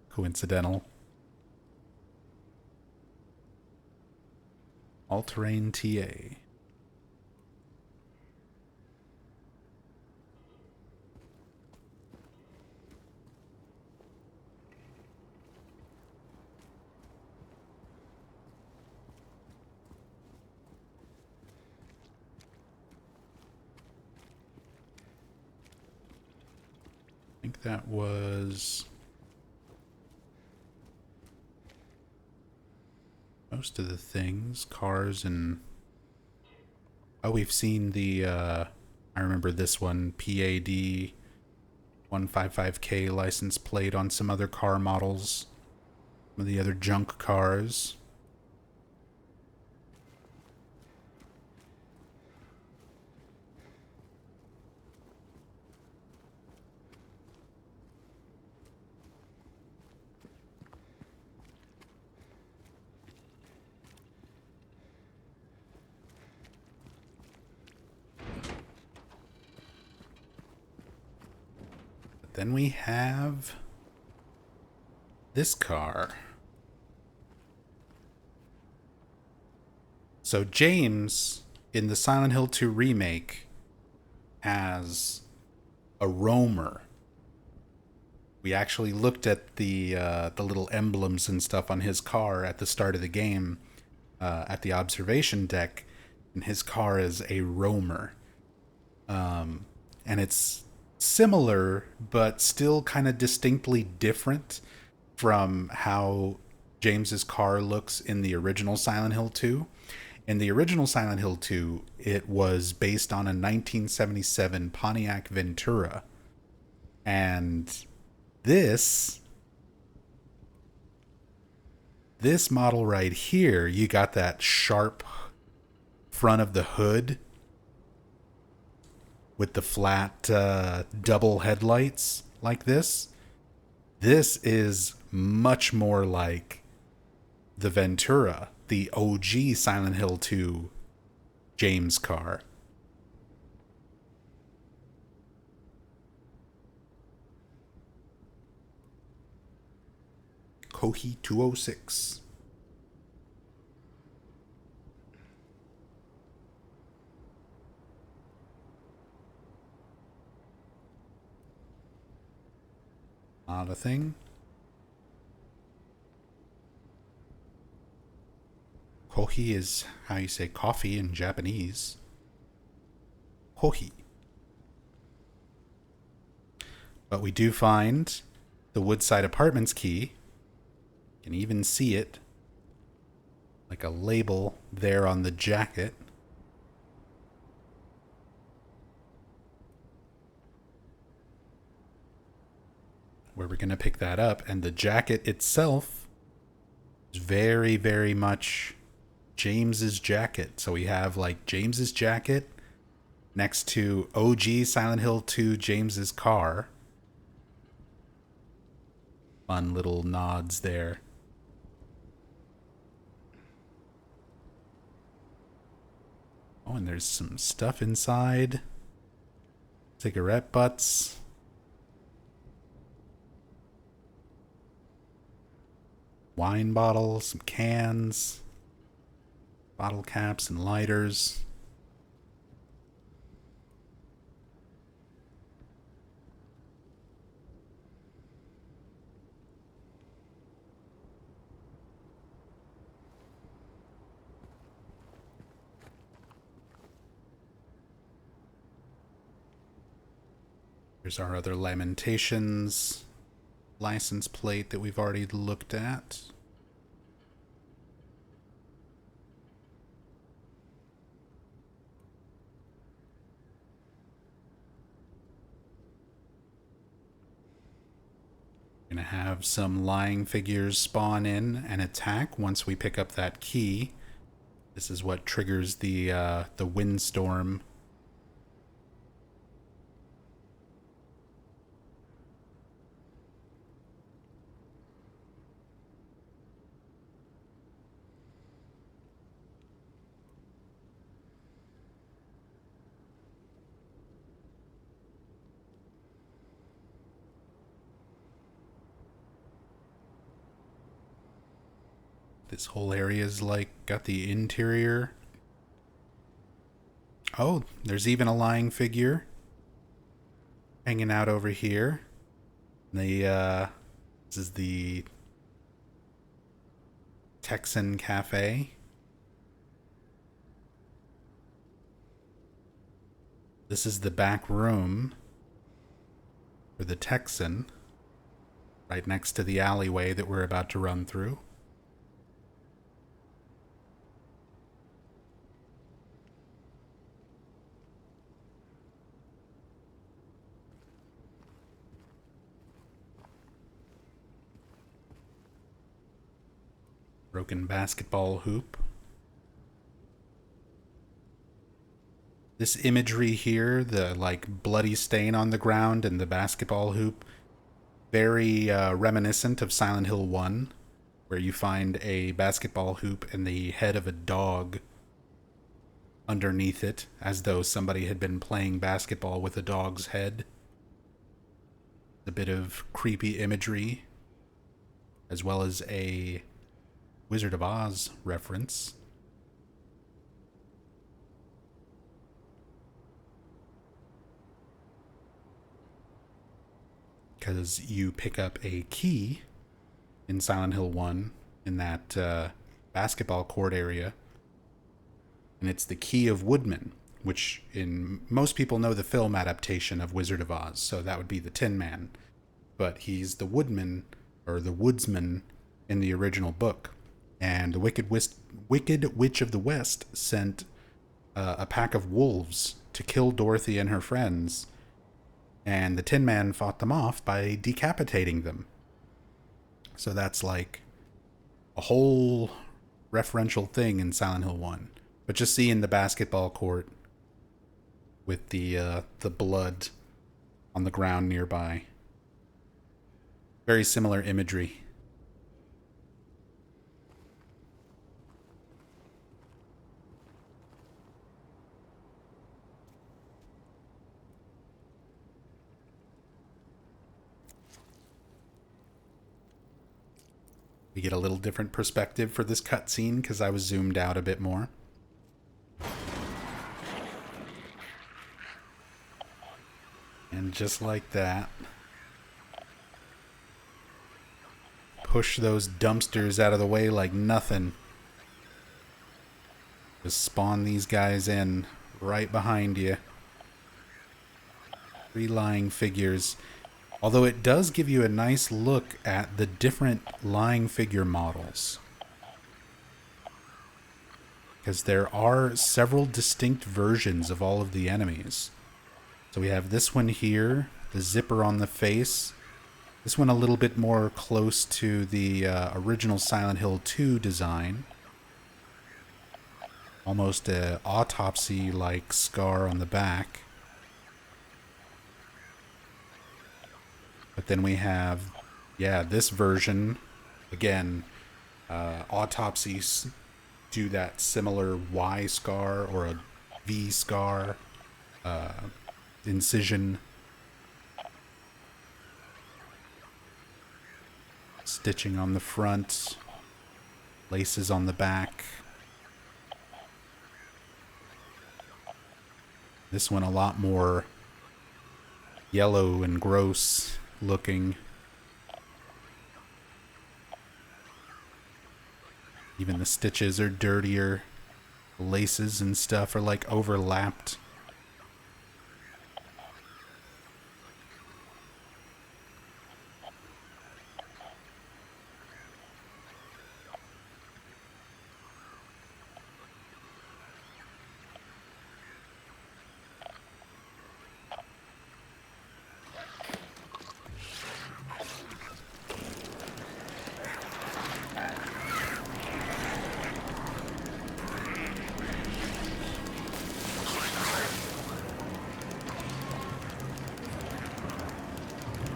Coincidental. All-terrain TA. think that was most of the things. Cars and... Oh, we've seen the, I remember this one, PAD 155K license plate on some other car models. Some of the other junk cars. Then we have this car. So James, in the Silent Hill 2 remake, has a roamer. We actually looked at the little emblems and stuff on his car at the start of the game, at the observation deck, and his car is a roamer. And it's similar, but still kind of distinctly different from how James's car looks in the original Silent Hill 2. In the original Silent Hill 2, it was based on a 1977 Pontiac Ventura. And this model right here, you got that sharp front of the hood with the flat double headlights like this. This is much more like the Ventura, the OG Silent Hill 2 James car. Kohi 206. Not a thing. Kohi is how you say coffee in Japanese. Kohi. But we do find the Woodside Apartments key. You can even see it like a label there on the jacket. Where we're going to pick that up. And the jacket itself is very, very much James's jacket. So we have like James's jacket next to OG Silent Hill 2 James's car. Fun little nods there. Oh, and there's some stuff inside. Cigarette butts. Wine bottles, some cans, bottle caps and lighters. Here's our other Lamentations license plate that we've already looked at. Gonna have some lying figures spawn in and attack once we pick up that key. This is what triggers the windstorm. This whole area is like got the interior. Oh, there's even a lying figure hanging out over here. This is the Texan Cafe. This is the back room. for the Texan, right next to the alleyway that we're about to run through. Broken basketball hoop. This imagery here, the like bloody stain on the ground and the basketball hoop, very reminiscent of Silent Hill 1, where you find a basketball hoop and the head of a dog underneath it, as though somebody had been playing basketball with a dog's head. A bit of creepy imagery, as well as a Wizard of Oz reference. Because you pick up a key in Silent Hill 1 in that basketball court area, and it's the Key of Woodman, which in most people know the film adaptation of Wizard of Oz, so that would be the Tin Man, but he's the woodman, or the woodsman, in the original book. And the Wicked Witch of the West sent a pack of wolves to kill Dorothy and her friends, and the Tin Man fought them off by decapitating them. So that's like a whole referential thing in Silent Hill 1. But just seeing the basketball court with the blood on the ground nearby. Very similar imagery. We get a little different perspective for this cutscene because I was zoomed out a bit more. And just like that, push those dumpsters out of the way like nothing. Just spawn these guys in right behind you. 3 lying figures. Although it does give you a nice look at the different lying figure models. Because there are several distinct versions of all of the enemies. So we have this one here, the zipper on the face. This one a little bit more close to the original Silent Hill 2 design. Almost an autopsy-like scar on the back. But then we have, this version. Again, autopsies do that similar Y scar or a V scar incision. Stitching on the front. Laces on the back. This one a lot more yellow and gross looking. Even the stitches are dirtier. The laces and stuff are like overlapped.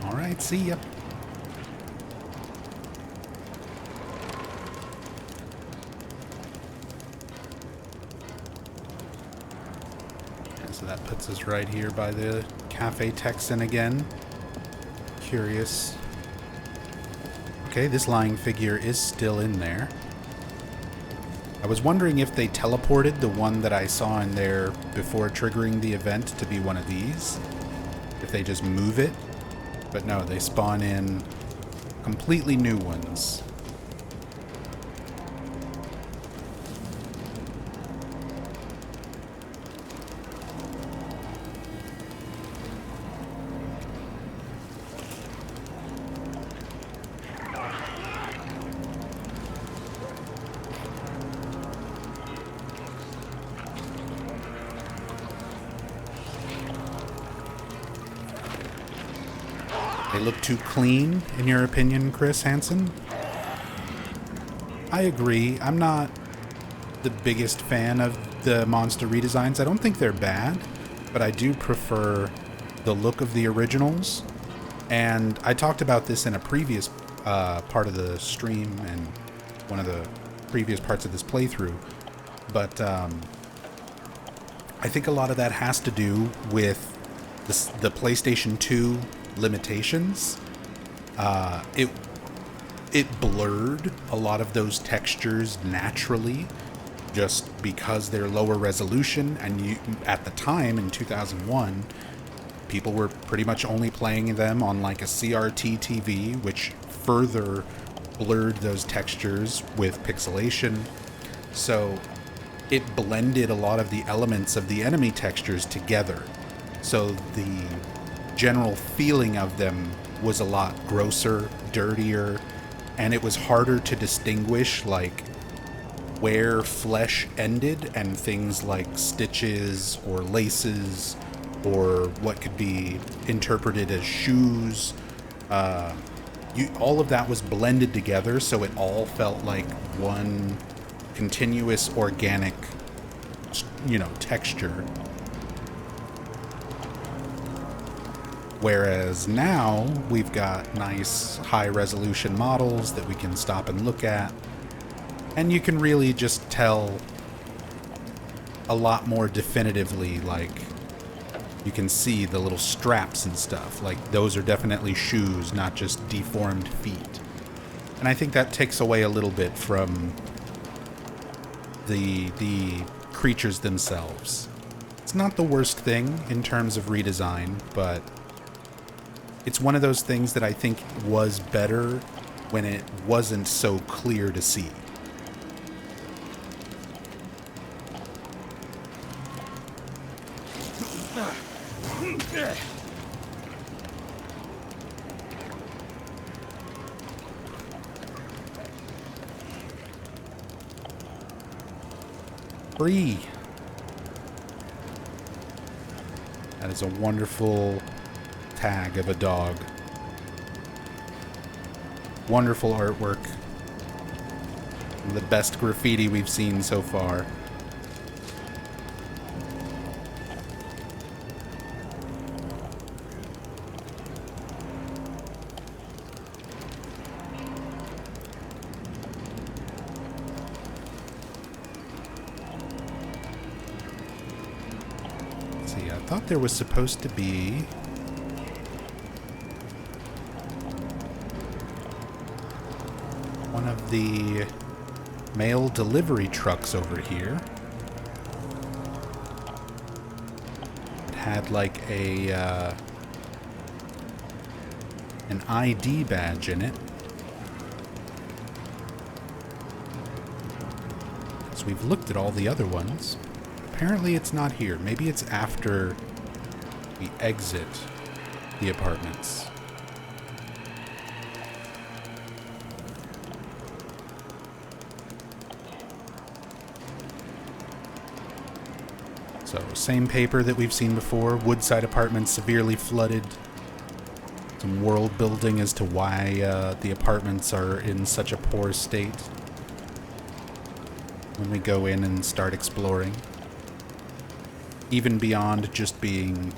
Alright, see ya. So that puts us right here by the Cafe Texan again. Curious. Okay, this lying figure is still in there. I was wondering if they teleported the one that I saw in there before triggering the event to be one of these. If they just move it. But no, they spawn in completely new ones. They look too clean, in your opinion, Chris Hansen? I agree. I'm not the biggest fan of the monster redesigns. I don't think they're bad, but I do prefer the look of the originals. And I talked about this in a previous part of the stream and one of the previous parts of this playthrough. But I think a lot of that has to do with the PlayStation 2 limitations. It blurred a lot of those textures naturally, just because they're lower resolution. And at the time in 2001, people were pretty much only playing them on like a CRT TV, which further blurred those textures with pixelation. So it blended a lot of the elements of the enemy textures together. So the general feeling of them was a lot grosser, dirtier, and it was harder to distinguish like where flesh ended and things like stitches or laces or what could be interpreted as shoes. All of that was blended together, so it all felt like one continuous organic, texture. Whereas now we've got nice high-resolution models that we can stop and look at, and you can really just tell a lot more definitively, like you can see the little straps and stuff. Like those are definitely shoes, not just deformed feet. And I think that takes away a little bit from the creatures themselves. It's not the worst thing in terms of redesign, but it's one of those things that I think was better when it wasn't so clear to see. Free. That is a wonderful tag of a dog. Wonderful artwork. The best graffiti we've seen so far. Let's see, I thought there was supposed to be one of the mail delivery trucks over here. It had like an ID badge in it. So we've looked at all the other ones. Apparently it's not here. Maybe it's after we exit the apartments. So, same paper that we've seen before. Woodside Apartments severely flooded. Some world building as to why the apartments are in such a poor state when we go in and start exploring. Even beyond just being,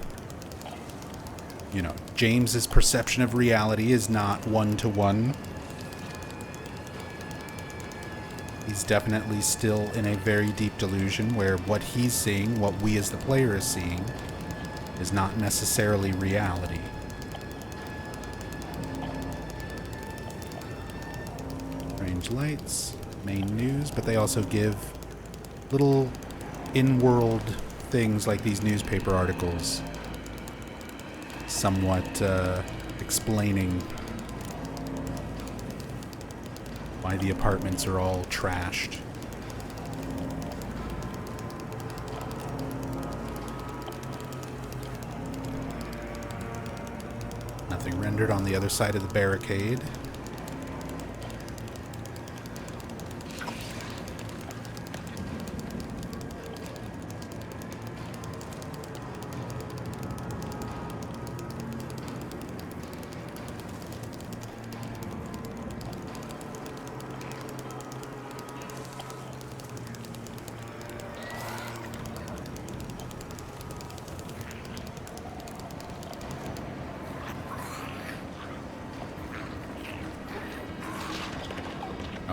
James's perception of reality is not one-to-one. He's definitely still in a very deep delusion where what he's seeing, what we as the player is seeing, is not necessarily reality. Strange lights, main news, but they also give little in-world things like these newspaper articles, somewhat explaining why the apartments are all trashed. Nothing rendered on the other side of the barricade.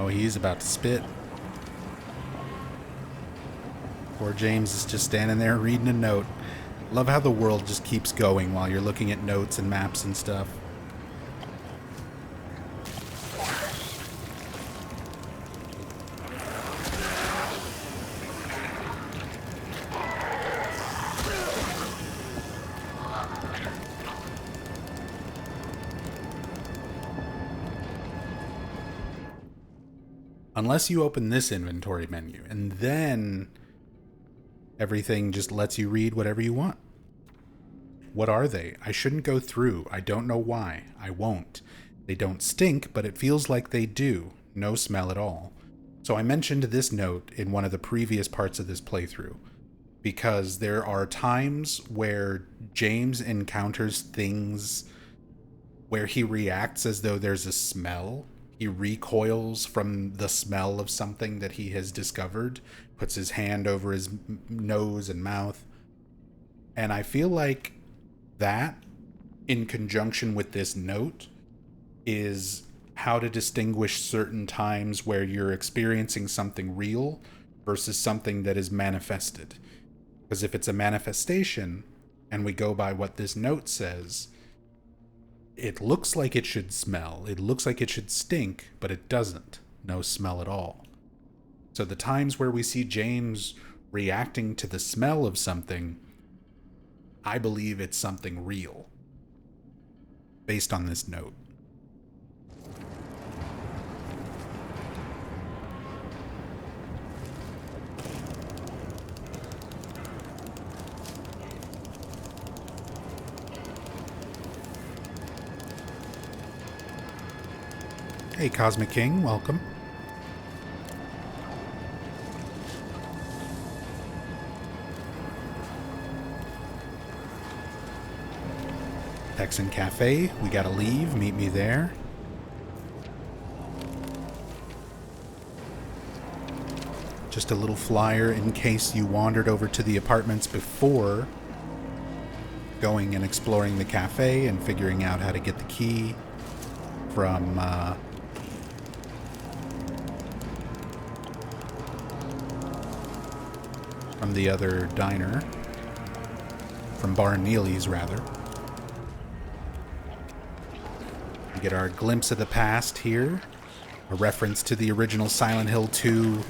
Oh, he's about to spit. Poor James is just standing there reading a note. Love how the world just keeps going while you're looking at notes and maps and stuff. Unless you open this inventory menu, and then everything just lets you read whatever you want. What are they? I shouldn't go through. I don't know why. I won't. They don't stink, but it feels like they do. No smell at all. So I mentioned this note in one of the previous parts of this playthrough, because there are times where James encounters things where he reacts as though there's a smell. He recoils from the smell of something that he has discovered, puts his hand over his nose and mouth. And I feel like that, in conjunction with this note, is how to distinguish certain times where you're experiencing something real versus something that is manifested. Because if it's a manifestation, and we go by what this note says, it looks like it should smell. It looks like it should stink, but it doesn't. No smell at all. So the times where we see James reacting to the smell of something, I believe it's something real, based on this note. Hey, Cosmic King, welcome. Texan Cafe, we gotta leave, meet me there. Just a little flyer in case you wandered over to the apartments before going and exploring the cafe and figuring out how to get the key from the other diner, from Bar Neely's rather. We get our glimpse of the past here, a reference to the original Silent Hill 2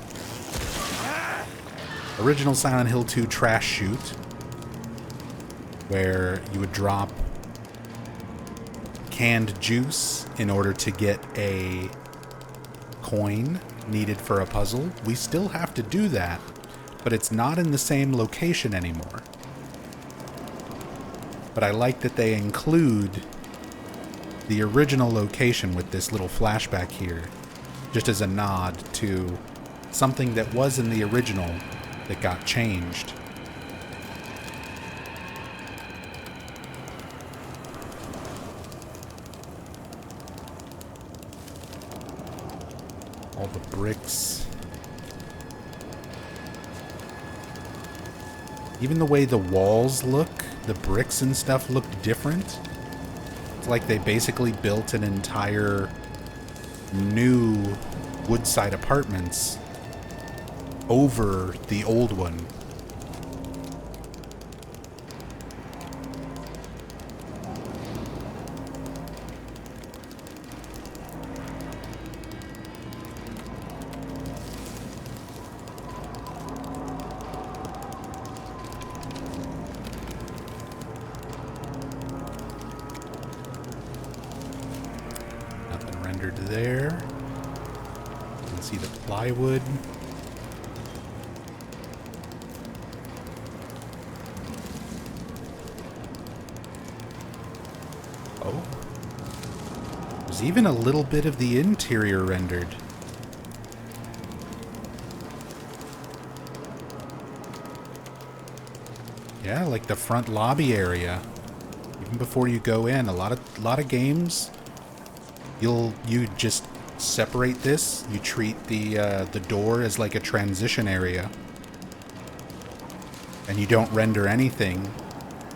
trash chute, where you would drop canned juice in order to get a coin needed for a puzzle. We still have to do that, but it's not in the same location anymore. But I like that they include the original location with this little flashback here, just as a nod to something that was in the original that got changed. All the bricks. Even the way the walls look, the bricks and stuff look different. It's like they basically built an entire new Woodside Apartments over the old one. There. You can see the plywood. Oh. There's even a little bit of the interior rendered. Yeah, like the front lobby area. Even before you go in, a lot of games, you just separate this. You treat the door as like a transition area, and you don't render anything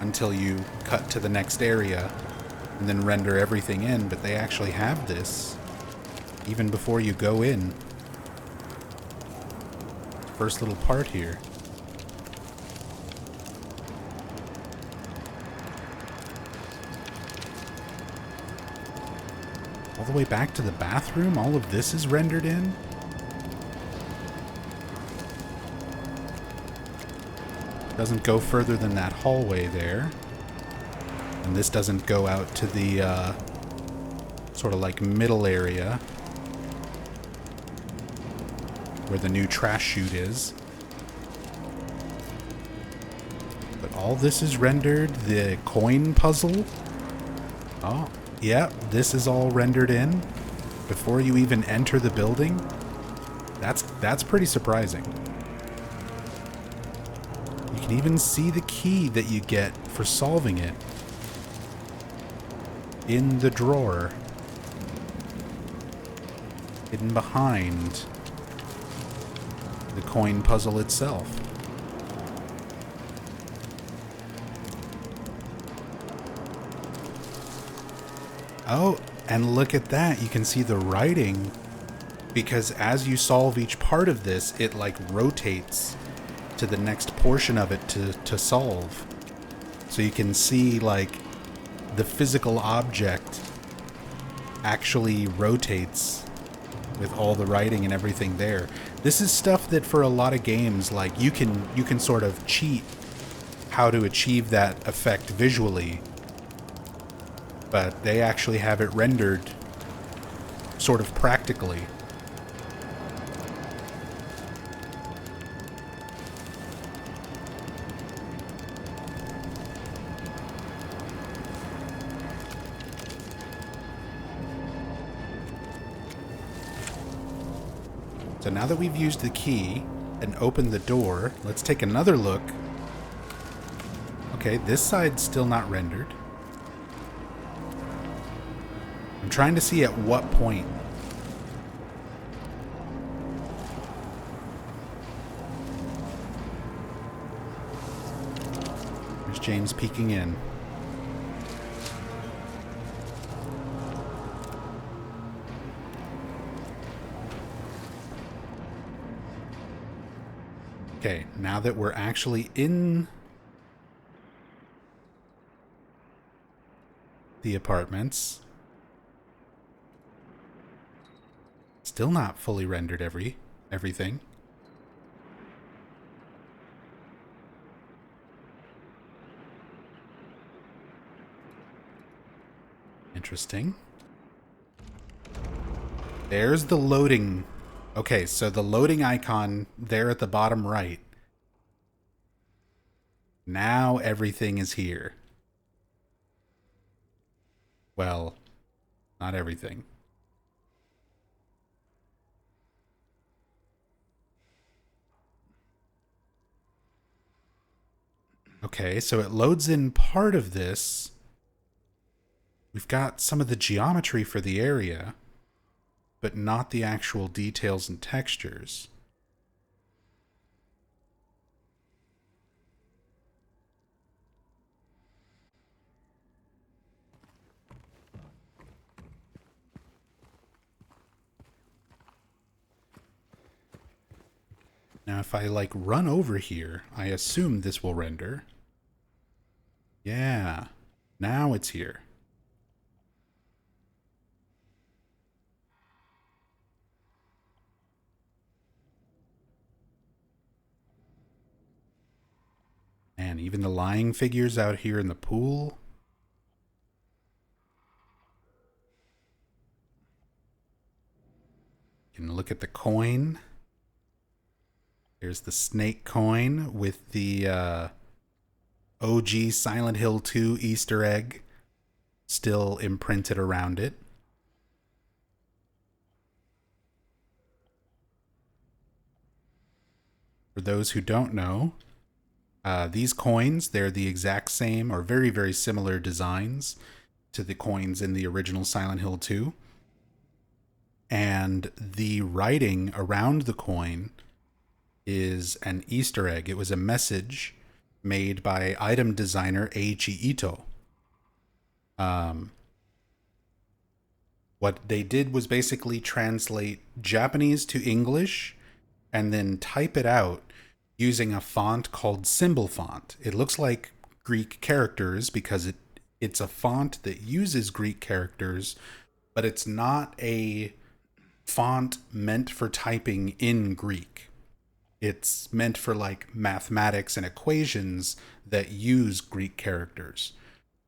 until you cut to the next area, and then render everything in. But they actually have this even before you go in. first little part here. All the way back to the bathroom, all of this is rendered in? Doesn't go further than that hallway there. And this doesn't go out to the, sort of like middle area where the new trash chute is. But all this is rendered. The coin puzzle. Oh, yeah, this is all rendered in before you even enter the building. That's pretty surprising. You can even see the key that you get for solving it in the drawer, hidden behind the coin puzzle itself. Oh, and look at that. You can see the writing, because as you solve each part of this, it like rotates to the next portion of it to solve. So you can see like the physical object actually rotates with all the writing and everything there. This is stuff that for a lot of games, like you can sort of cheat how to achieve that effect visually, but they actually have it rendered sort of practically. So now that we've used the key and opened the door, let's take another look. Okay, this side's still not rendered. I'm trying to see at what point. There's James peeking in. Okay, now that we're actually in the apartments, still not fully rendered everything. Interesting. There's the loading. Okay, so the loading icon there at the bottom right. Now everything is here. Well, not everything. Okay, so it loads in part of this. We've got some of the geometry for the area, but not the actual details and textures. Now, if I like run over here, I assume this will render. Yeah, now it's here. And even the lying figures out here in the pool. You can look at the coin. There's the snake coin with the OG Silent Hill 2 Easter egg still imprinted around it. For those who don't know, these coins, they're the exact same or very, very similar designs to the coins in the original Silent Hill 2. And the writing around the coin is an Easter egg. It was a message made by item designer Eiichi Ito. What they did was basically translate Japanese to English and then type it out using a font called symbol font. It looks like Greek characters because it's a font that uses Greek characters, but it's not a font meant for typing in Greek. It's meant for like mathematics and equations that use Greek characters.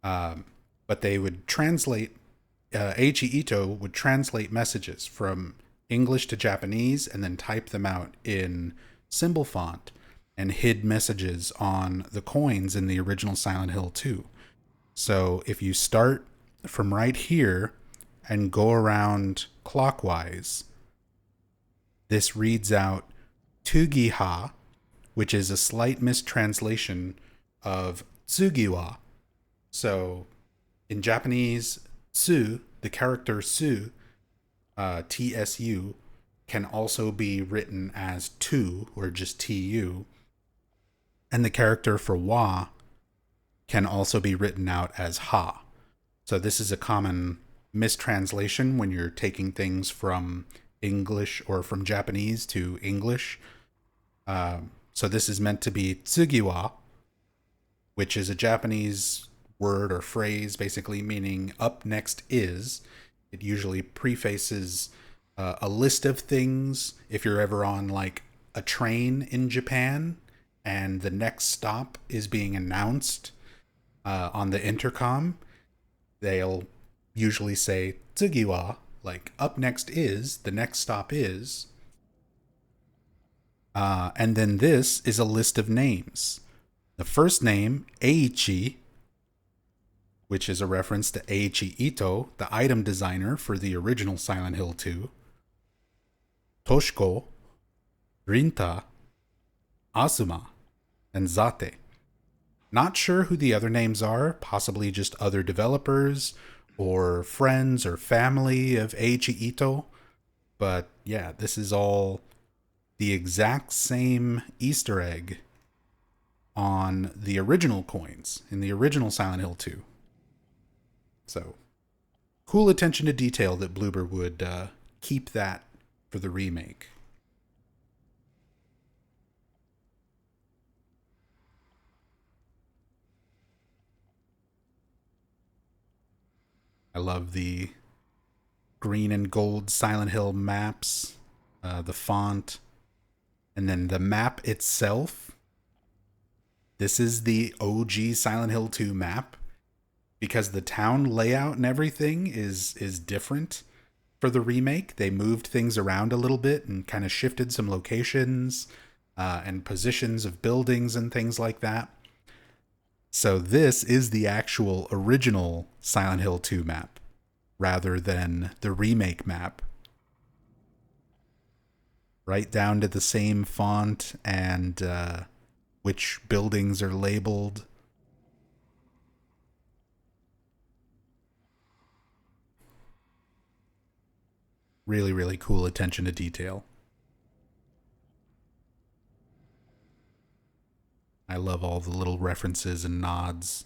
Um, but they would translate, Eiji Ito would translate messages from English to Japanese and then type them out in symbol font and hid messages on the coins in the original Silent Hill 2. So if you start from right here and go around clockwise, this reads out Tugiha, which is a slight mistranslation of Tsugiwa. So in Japanese, Tsu, the character Tsu, TSU, can also be written as Tu or just TU. And the character for Wa can also be written out as Ha. So this is a common mistranslation when you're taking things from English or from Japanese to English. So this is meant to be Tsugiwa, which is a Japanese word or phrase basically meaning up next is. It usually prefaces a list of things. If you're ever on like a train in Japan and the next stop is being announced on the intercom, they'll usually say Tsugiwa, like up next is, the next stop is. And then this is a list of names. The first name, Eiichi, which is a reference to Eiichi Ito, the item designer for the original Silent Hill 2. Toshiko, Rinta, Asuma, and Zate. Not sure who the other names are, possibly just other developers or friends or family of Eiichi Ito. But yeah, this is all the exact same Easter egg on the original coins in the original Silent Hill 2. So, cool attention to detail that Bloober would keep that for the remake. I love the green and gold Silent Hill maps, the font, and then the map itself. This is the OG Silent Hill 2 map because the town layout and everything is different for the remake. They moved things around a little bit and kind of shifted some locations and positions of buildings and things like that. So this is the actual original Silent Hill 2 map rather than the remake map. Right down to the same font and which buildings are labeled. Really, really cool attention to detail. I love all the little references and nods.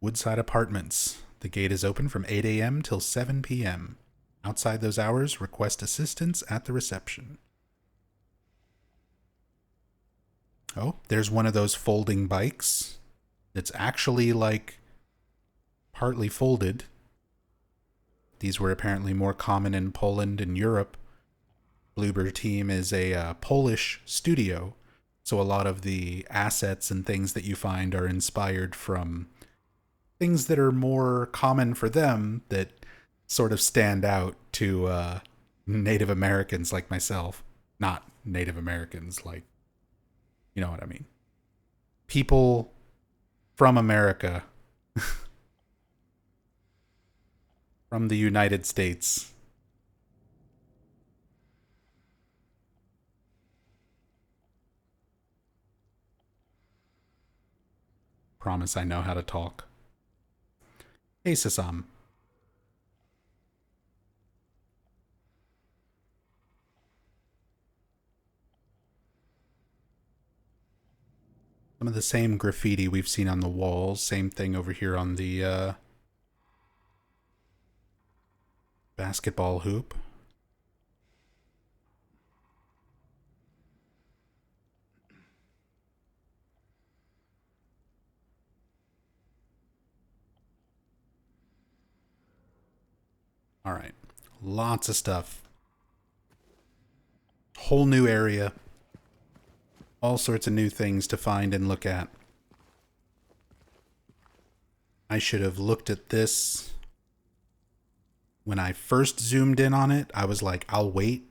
Woodside Apartments. The gate is open from 8 a.m. till 7 p.m. Outside those hours, request assistance at the reception. Oh, there's one of those folding bikes. It's actually like partly folded. These were apparently more common in Poland and Europe. Bloober Team is a Polish studio, so a lot of the assets and things that you find are inspired from things that are more common for them that sort of stand out to Native Americans like myself. Not Native Americans, like, you know what I mean. People from America, from the United States. Promise I know how to talk. Hey, Sasam. Some of the same graffiti we've seen on the walls. Same thing over here on the basketball hoop. All right. Lots of stuff. Whole new area. All sorts of new things to find and look at. I should have looked at this when I first zoomed in on it. I was like, I'll wait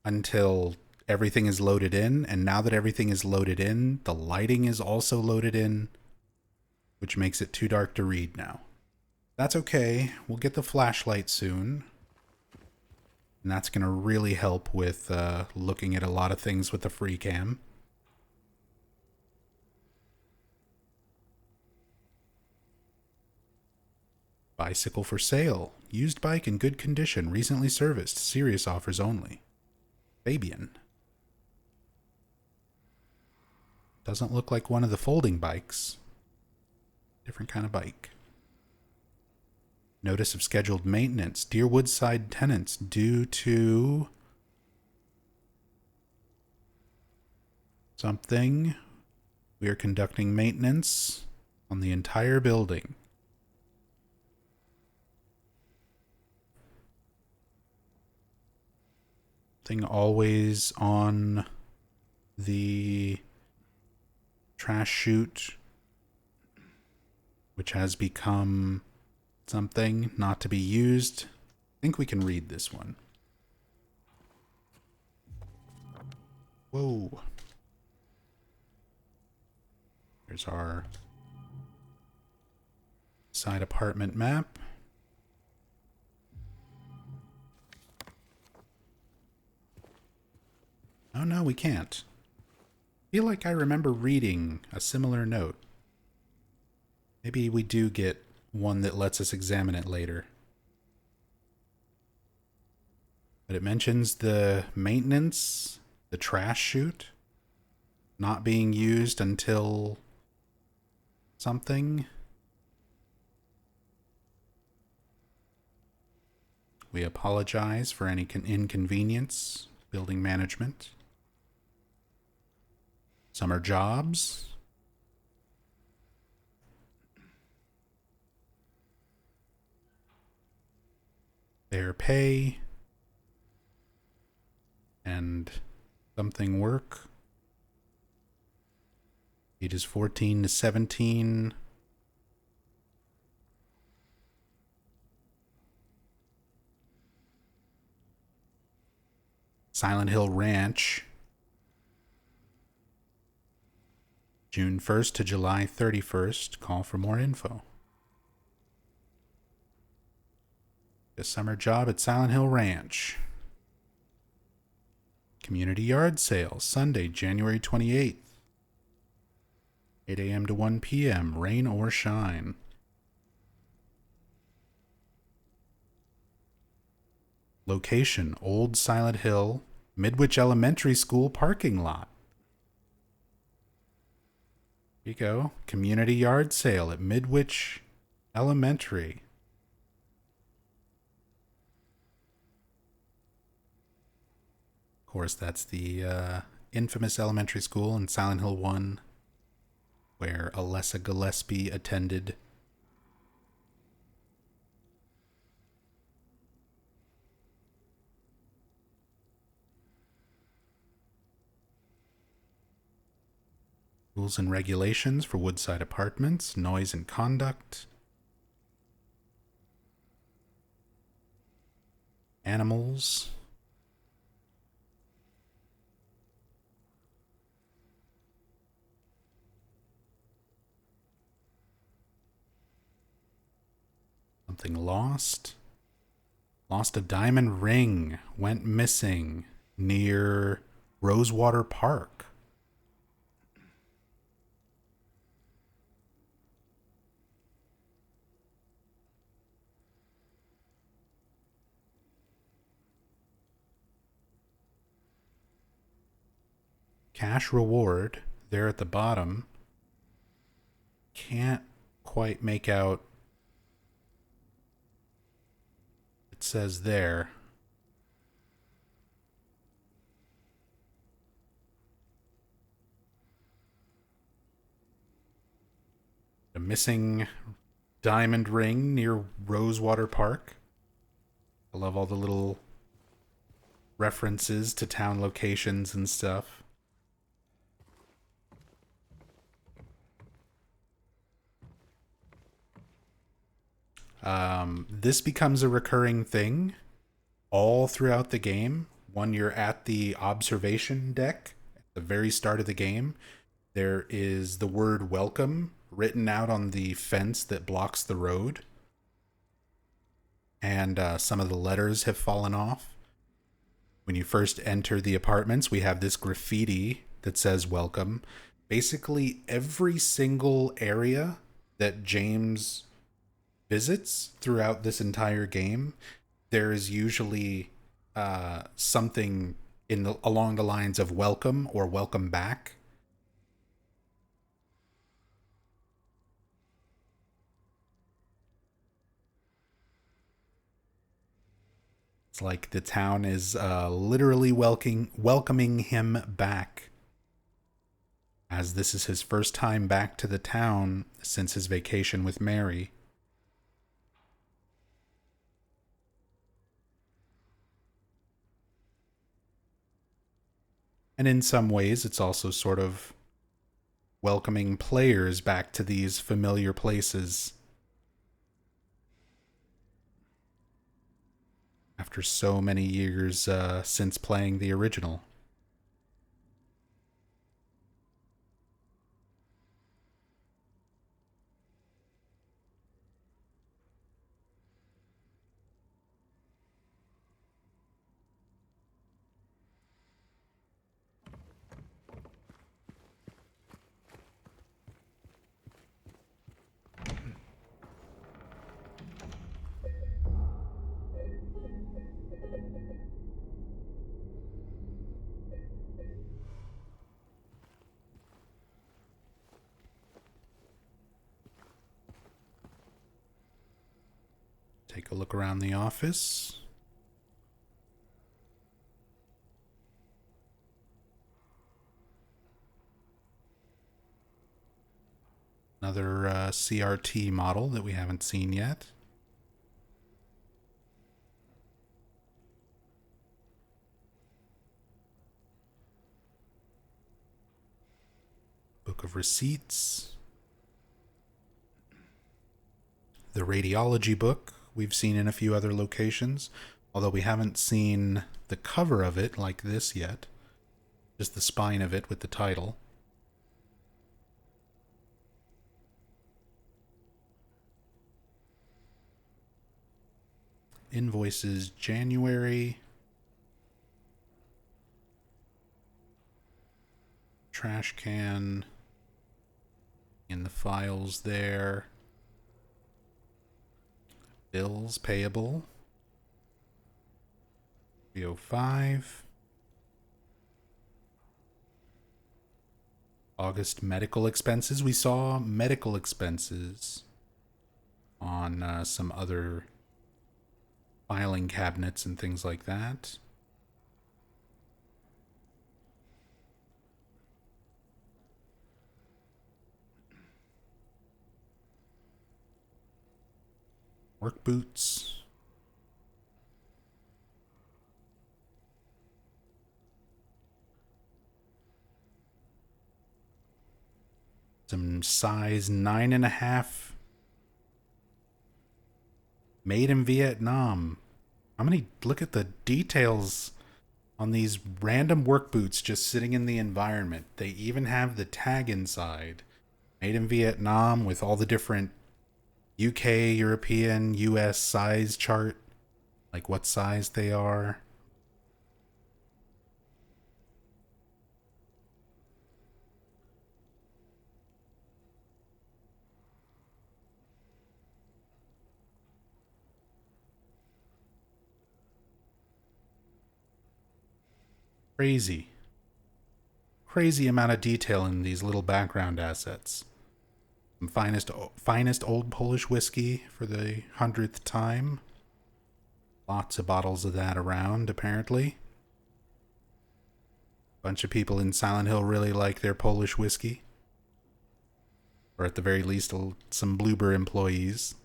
until everything is loaded in. And now that everything is loaded in, the lighting is also loaded in, which makes it too dark to read now. That's okay. We'll get the flashlight soon. And that's going to really help with looking at a lot of things with the free cam. Bicycle for sale. Used bike in good condition. Recently serviced. Serious offers only. Fabian. Doesn't look like one of the folding bikes. Different kind of bike. Notice of scheduled maintenance. Dear Woodside tenants, due to something, we are conducting maintenance on the entire building. Thing always on the trash chute, which has become something not to be used. I think we can read this one. Whoa. There's our side apartment map. Oh no, we can't. I feel like I remember reading a similar note. Maybe we do get one that lets us examine it later. But it mentions the maintenance, the trash chute, not being used until something. We apologize for any inconvenience. Building management. Summer jobs. Fair pay. And something work. Ages 14 to 17. Silent Hill Ranch. June 1st to July 31st. Call for more info. A summer job at Silent Hill Ranch. Community yard sale, Sunday, January 28th. 8 a.m. to 1 p.m., rain or shine. Location, Old Silent Hill, Midwich Elementary School parking lot. Here you go. Community yard sale at Midwich Elementary. Of course, that's the infamous elementary school in Silent Hill 1 where Alessa Gillespie attended. Rules and regulations for Woodside Apartments, noise and conduct. Animals. Something lost. Lost a diamond ring. Went missing near Rosewater Park. Cash reward there at the bottom. Can't quite make out. It says there. A missing diamond ring near Rosewater Park. I love all the little references to town locations and stuff. This becomes a recurring thing all throughout the game. When you're at the observation deck at the very start of the game, there is the word welcome written out on the fence that blocks the road. And some of the letters have fallen off. When you first enter the apartments, we have this graffiti that says welcome. Basically, every single area that James visits throughout this entire game, there is usually something along the lines of welcome or welcome back. It's like the town is literally welcoming him back, as this is his first time back to the town since his vacation with Mary. And in some ways, it's also sort of welcoming players back to these familiar places after so many years since playing the original. Take a look around the office. Another CRT model that we haven't seen yet. Book of receipts. The radiology book we've seen in a few other locations, although we haven't seen the cover of it like this yet. Just the spine of it with the title. Invoices January. Trash can in the files there. Bills payable. 305. August medical expenses. We saw medical expenses on some other filing cabinets and things like that. Work boots. Some size 9.5. Made in Vietnam. How many? Look at the details on these random work boots just sitting in the environment. They even have the tag inside. Made in Vietnam with all the different UK, European, US size chart. Like what size they are. Crazy. Crazy amount of detail in these little background assets. Some finest old Polish whiskey for the 100th time. Lots of bottles of that around, apparently. Bunch of people in Silent Hill really like their Polish whiskey. Or at the very least, some Bloober employees.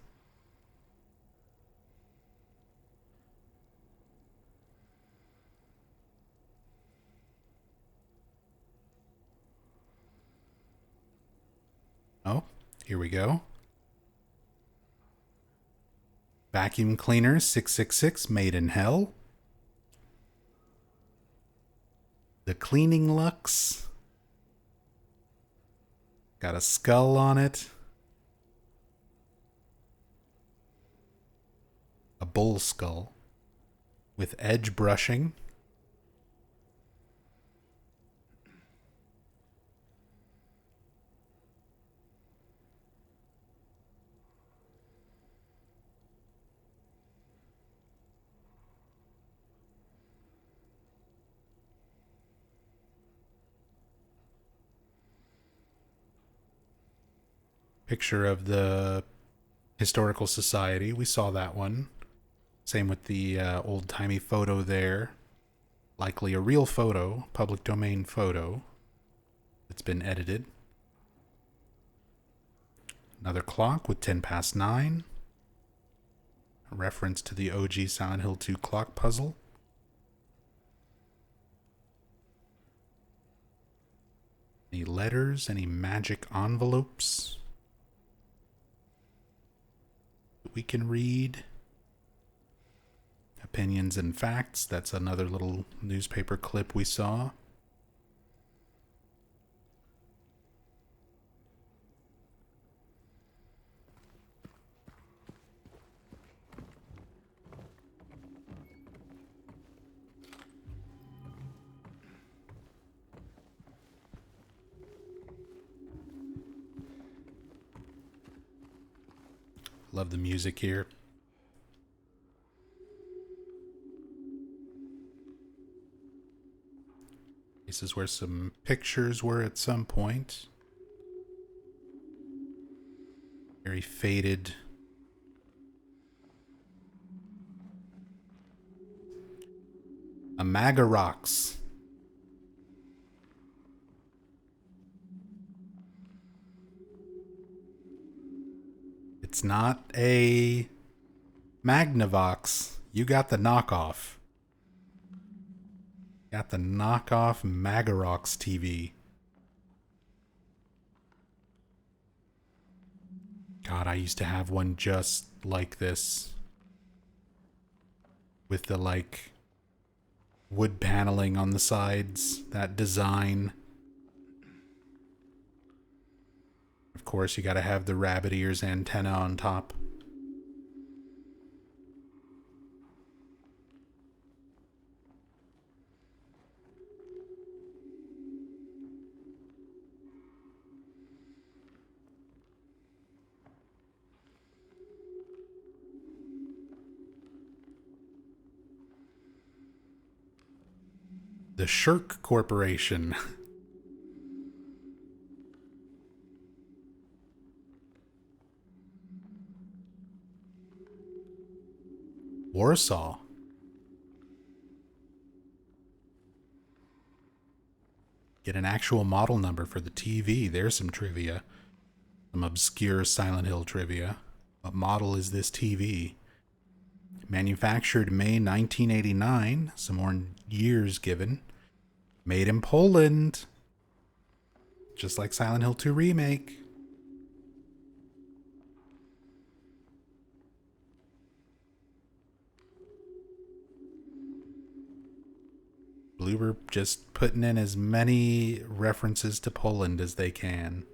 Oh, here we go. Vacuum cleaner 666 made in hell. The cleaning Lux. Got a skull on it. A bull skull with edge brushing. Picture of the Historical Society. We saw that one. Same with the old-timey photo there. Likely a real photo, public domain photo. It's been edited. Another clock with 10 past 9. A reference to the OG Silent Hill 2 clock puzzle. Any letters? Any magic envelopes we can read? Opinions and facts. That's another little newspaper clip we saw. Love the music here. This is where some pictures were at some point. Very faded. A Magarox. It's not a Magnavox. You got the knockoff. Got the knockoff Magarox TV. God, I used to have one just like this. With the, like, wood paneling on the sides. That design. Of course, you gotta have the rabbit ears antenna on top. The Shirk Corporation. Warsaw. Get an actual model number for the TV. There's some trivia. Some obscure Silent Hill trivia. What model is this TV? Manufactured May 1989. Some more years given. Made in Poland. Just like Silent Hill 2 Remake. Bloober just putting in as many references to Poland as they can.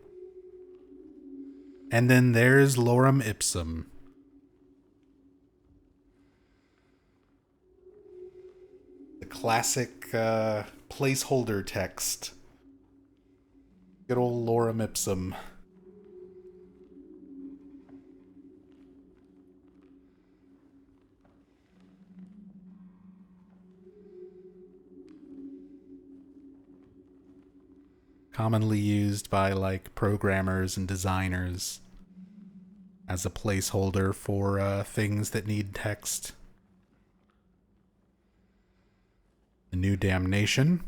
And then there's Lorem Ipsum. The classic placeholder text. Good old Lorem Ipsum. Commonly used by, like, programmers and designers as a placeholder for things that need text. The New Damnation.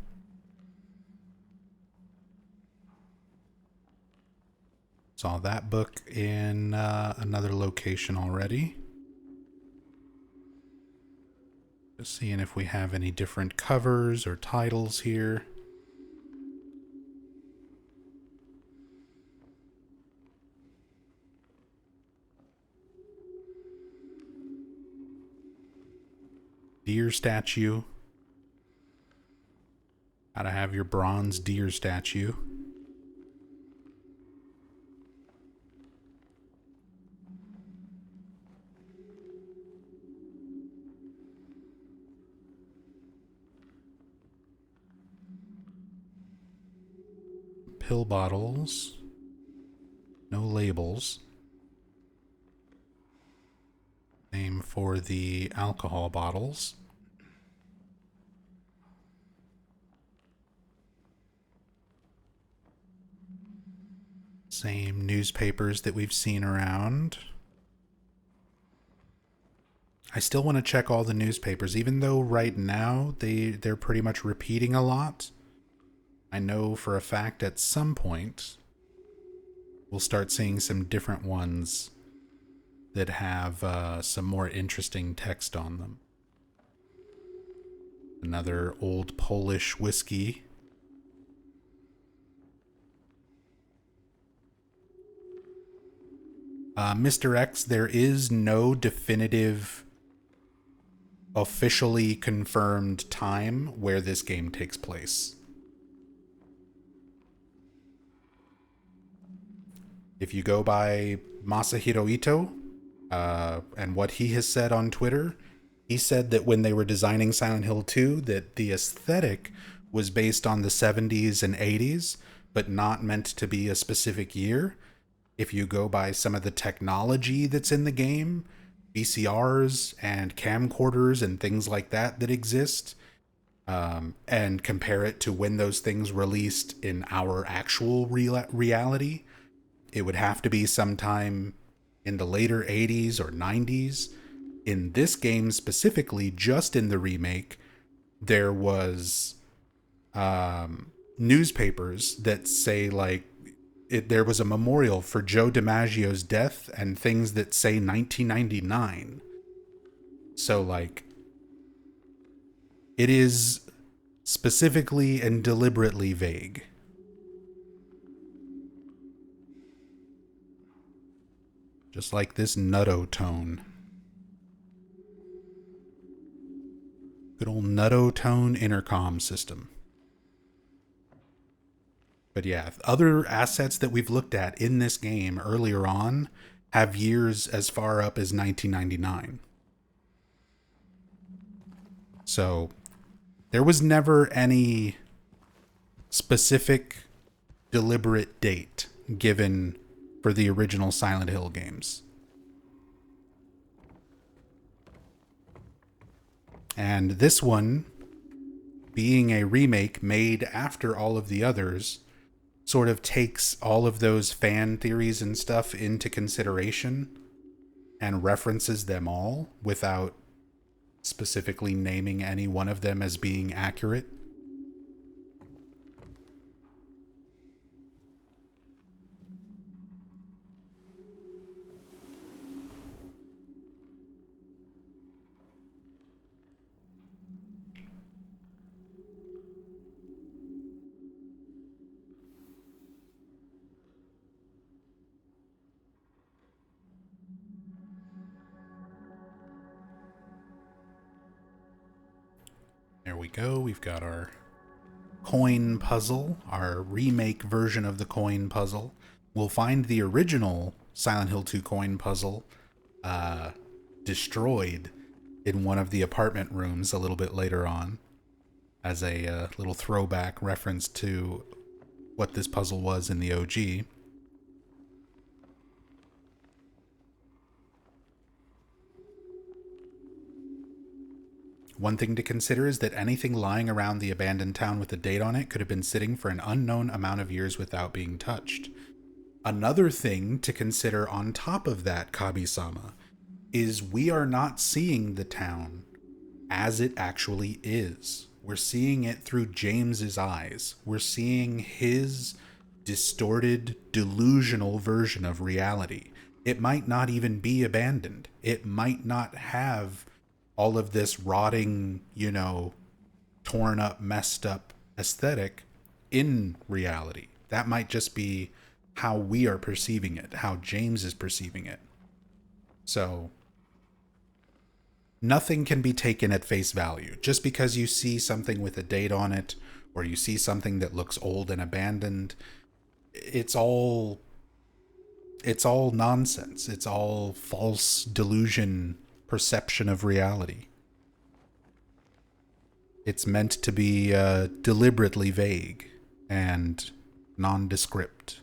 Saw that book in another location already. Just seeing if we have any different covers or titles here. deer statue. Gotta have your bronze deer statue. Pill bottles. No labels. Same for the alcohol bottles. Same newspapers that we've seen around. I still want to check all the newspapers, even though right now they're pretty much repeating a lot. I know for a fact at some point we'll start seeing some different ones that have some more interesting text on them. Another old Polish whiskey. Mr. X, there is no definitive, officially confirmed time where this game takes place. If you go by Masahiro Ito, and what he has said on Twitter, he said that when they were designing Silent Hill 2, that the aesthetic was based on the 70s and 80s, but not meant to be a specific year. If you go by some of the technology that's in the game, VCRs and camcorders and things like that exist, and compare it to when those things released in our actual reality, it would have to be sometime in the later 80s or 90s. In this game specifically, just in the remake, there was newspapers that say, like, there was a memorial for Joe DiMaggio's death and things that say 1999. So, like, it is specifically and deliberately vague. Just like this nutto tone. Good old nutto tone intercom system. But yeah, other assets that we've looked at in this game earlier on have years as far up as 1999. So there was never any specific deliberate date given for the original Silent Hill games. And this one, being a remake made after all of the others, sort of takes all of those fan theories and stuff into consideration and references them all without specifically naming any one of them as being accurate. There we go. We've got our coin puzzle, our remake version of the coin puzzle. We'll find the original Silent Hill 2 coin puzzle destroyed in one of the apartment rooms a little bit later on as a little throwback reference to what this puzzle was in the OG. One thing to consider is that anything lying around the abandoned town with a date on it could have been sitting for an unknown amount of years without being touched. Another thing to consider on top of that, Kabi-sama, is we are not seeing the town as it actually is. We're seeing it through James's eyes. We're seeing his distorted, delusional version of reality. It might not even be abandoned. It might not have all of this rotting, torn up, messed up aesthetic in reality. That might just be how we are perceiving it, how James is perceiving it. So Nothing can be taken at face value. Just because you see something with a date on it, or you see something that looks old and abandoned, it's all nonsense. It's all false delusion, perception of reality. It's meant to be deliberately vague and nondescript.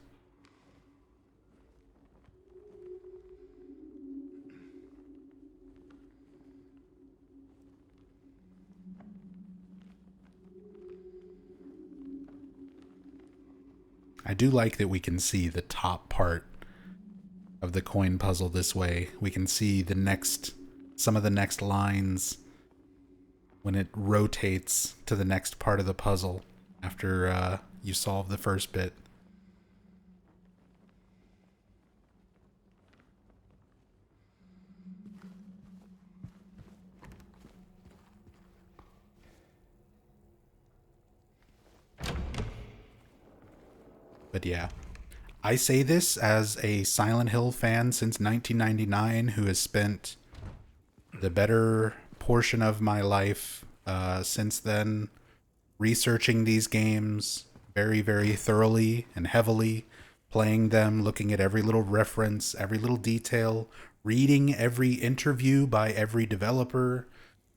I do like that we can see the top part of the coin puzzle this way. We can see some of the next lines when it rotates to the next part of the puzzle after you solve the first bit. But yeah, I say this as a Silent Hill fan since 1999 who has spent the better portion of my life since then researching these games very, very thoroughly and heavily, playing them, looking at every little reference, every little detail, reading every interview by every developer,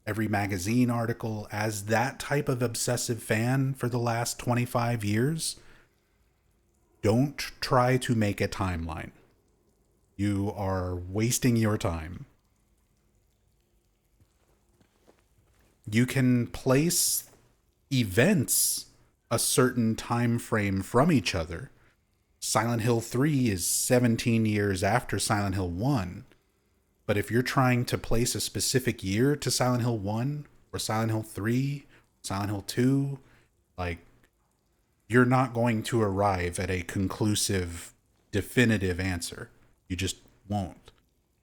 every magazine article. As that type of obsessive fan for the last 25 years, don't try to make a timeline. You are wasting your time. You can place events a certain time frame from each other. Silent Hill 3 is 17 years after Silent Hill 1. But if you're trying to place a specific year to Silent Hill 1 or Silent Hill 3, Silent Hill 2, like, you're not going to arrive at a conclusive, definitive answer. You just won't.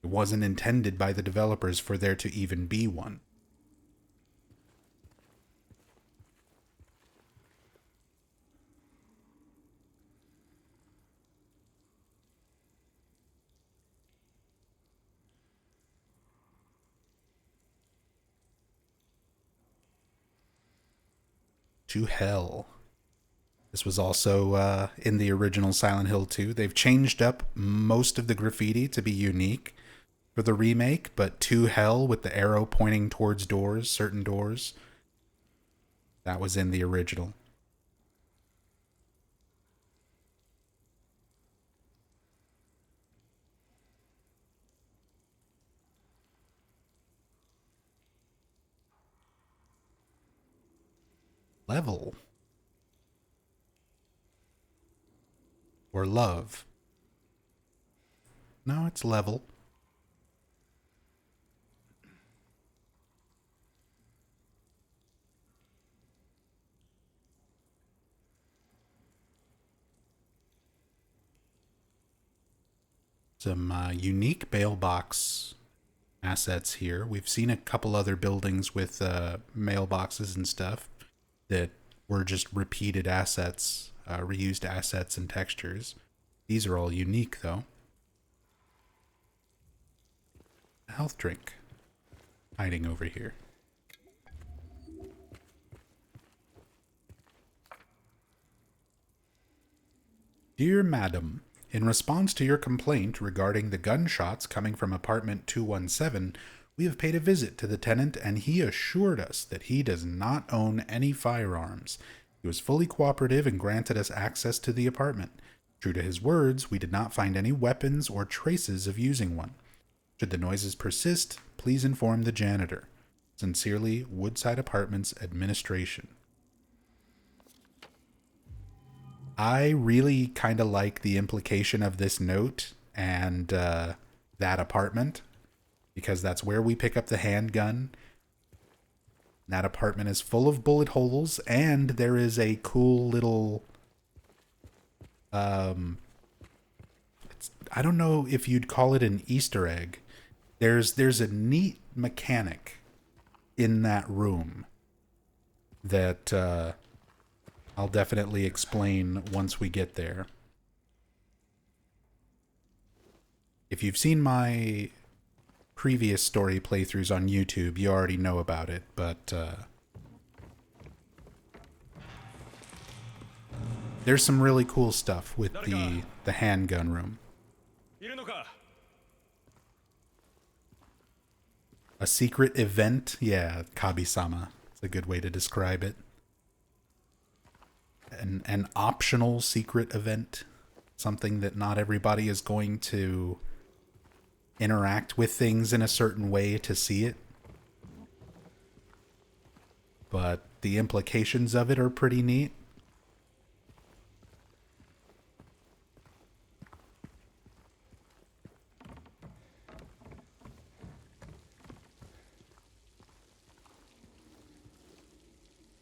It wasn't intended by the developers for there to even be one. To hell. This was also in the original Silent Hill 2. They've changed up most of the graffiti to be unique for the remake, but to hell with the arrow pointing towards doors, certain doors, that was in the original. Level or love? No, it's level. Some unique mailbox assets here. We've seen a couple other buildings with mailboxes and stuff that were just repeated assets, reused assets and textures. These are all unique, though. A health drink hiding over here. Dear Madam, in response to your complaint regarding the gunshots coming from apartment 217, we have paid a visit to the tenant and he assured us that he does not own any firearms. He was fully cooperative and granted us access to the apartment. True to his words, we did not find any weapons or traces of using one. Should the noises persist, please inform the janitor. Sincerely, Woodside Apartments Administration. I really kind of like the implication of this note and that apartment because that's where we pick up the handgun. That apartment is full of bullet holes, and there is a cool little I don't know if you'd call it an Easter egg. There's a neat mechanic in that room that I'll definitely explain once we get there. If you've seen my previous story playthroughs on YouTube, you already know about it, but there's some really cool stuff with the handgun room. A secret event? Yeah, Kabi-sama. It's a good way to describe it. An optional secret event. Something that not everybody is going to interact with things in a certain way to see it. But the implications of it are pretty neat.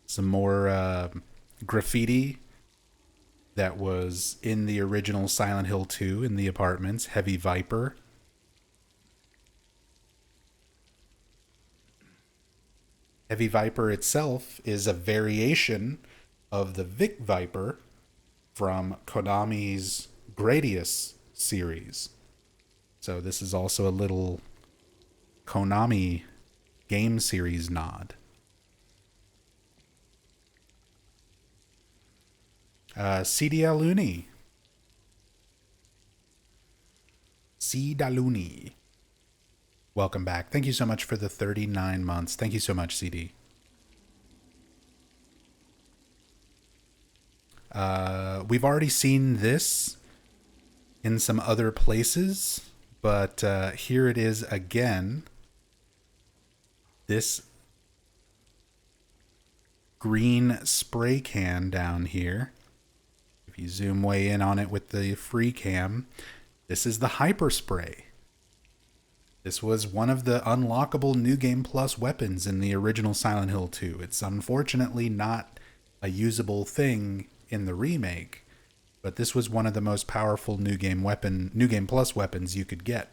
Some more graffiti that was in the original Silent Hill 2 in the apartments. Heavy Viper. Heavy Viper itself is a variation of the Vic Viper from Konami's Gradius series. So this is also a little Konami game series nod. Sidaluni. Sidaluni. Welcome back. Thank you so much for the 39 months. Thank you so much, CD. We've already seen this in some other places, but here it is again. This green spray can down here. If you zoom way in on it with the free cam, this is the Hyper Spray. This was one of the unlockable New Game Plus weapons in the original Silent Hill 2. It's unfortunately not a usable thing in the remake, but this was one of the most powerful New Game Plus weapons you could get.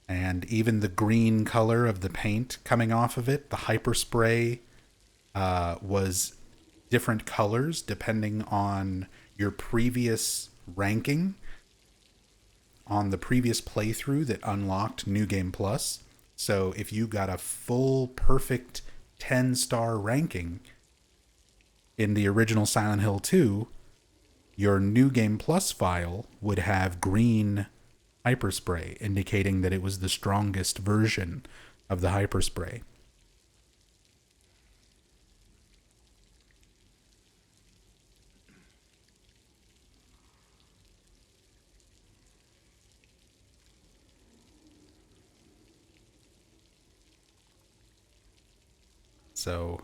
And even the green color of the paint coming off of it, the Hyper Spray, was different colors depending on your previous ranking on the previous playthrough that unlocked New Game Plus. So if you got a full perfect 10-star ranking in the original Silent Hill 2, your New Game Plus file would have green Hyper Spray, indicating that it was the strongest version of the Hyper Spray. So,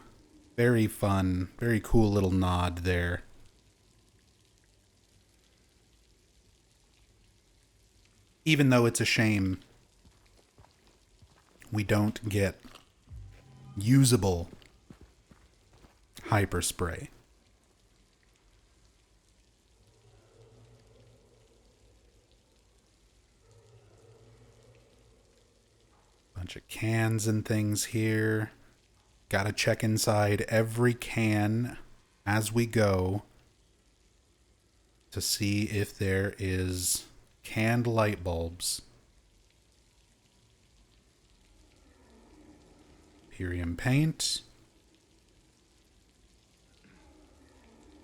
very fun, very cool little nod there. Even though it's a shame we don't get usable Hyper Spray. Bunch of cans and things here. Gotta check inside every can as we go to see if there is canned light bulbs. Imperium paint.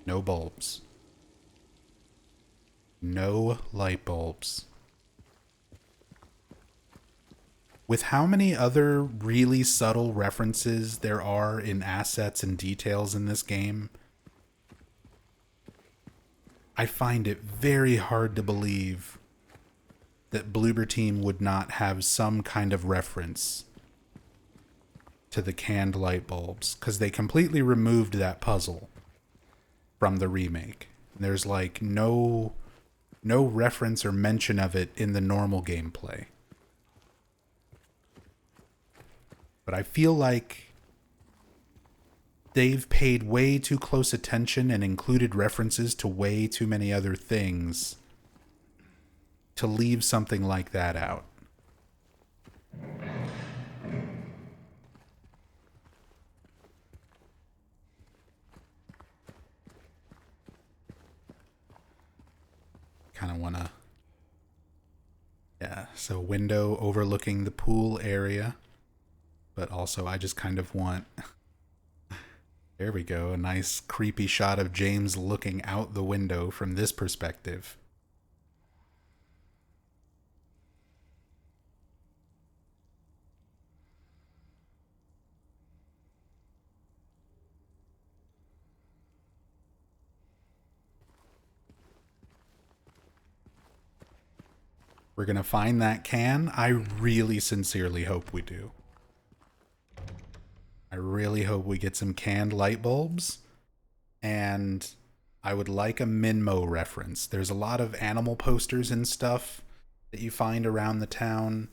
No bulbs. No light bulbs. With how many other really subtle references there are in assets and details in this game, I find it very hard to believe that Bloober Team would not have some kind of reference to the canned light bulbs, because they completely removed that puzzle from the remake. There's like no reference or mention of it in the normal gameplay. But I feel like they've paid way too close attention and included references to way too many other things to leave something like that out. Kind of want to... Yeah, so window overlooking the pool area. But also I just kind of want... There we go, a nice creepy shot of James looking out the window from this perspective. We're gonna find that can. I really sincerely hope we do. I really hope we get some canned light bulbs. And I would like a Minmo reference. There's a lot of animal posters and stuff that you find around the town.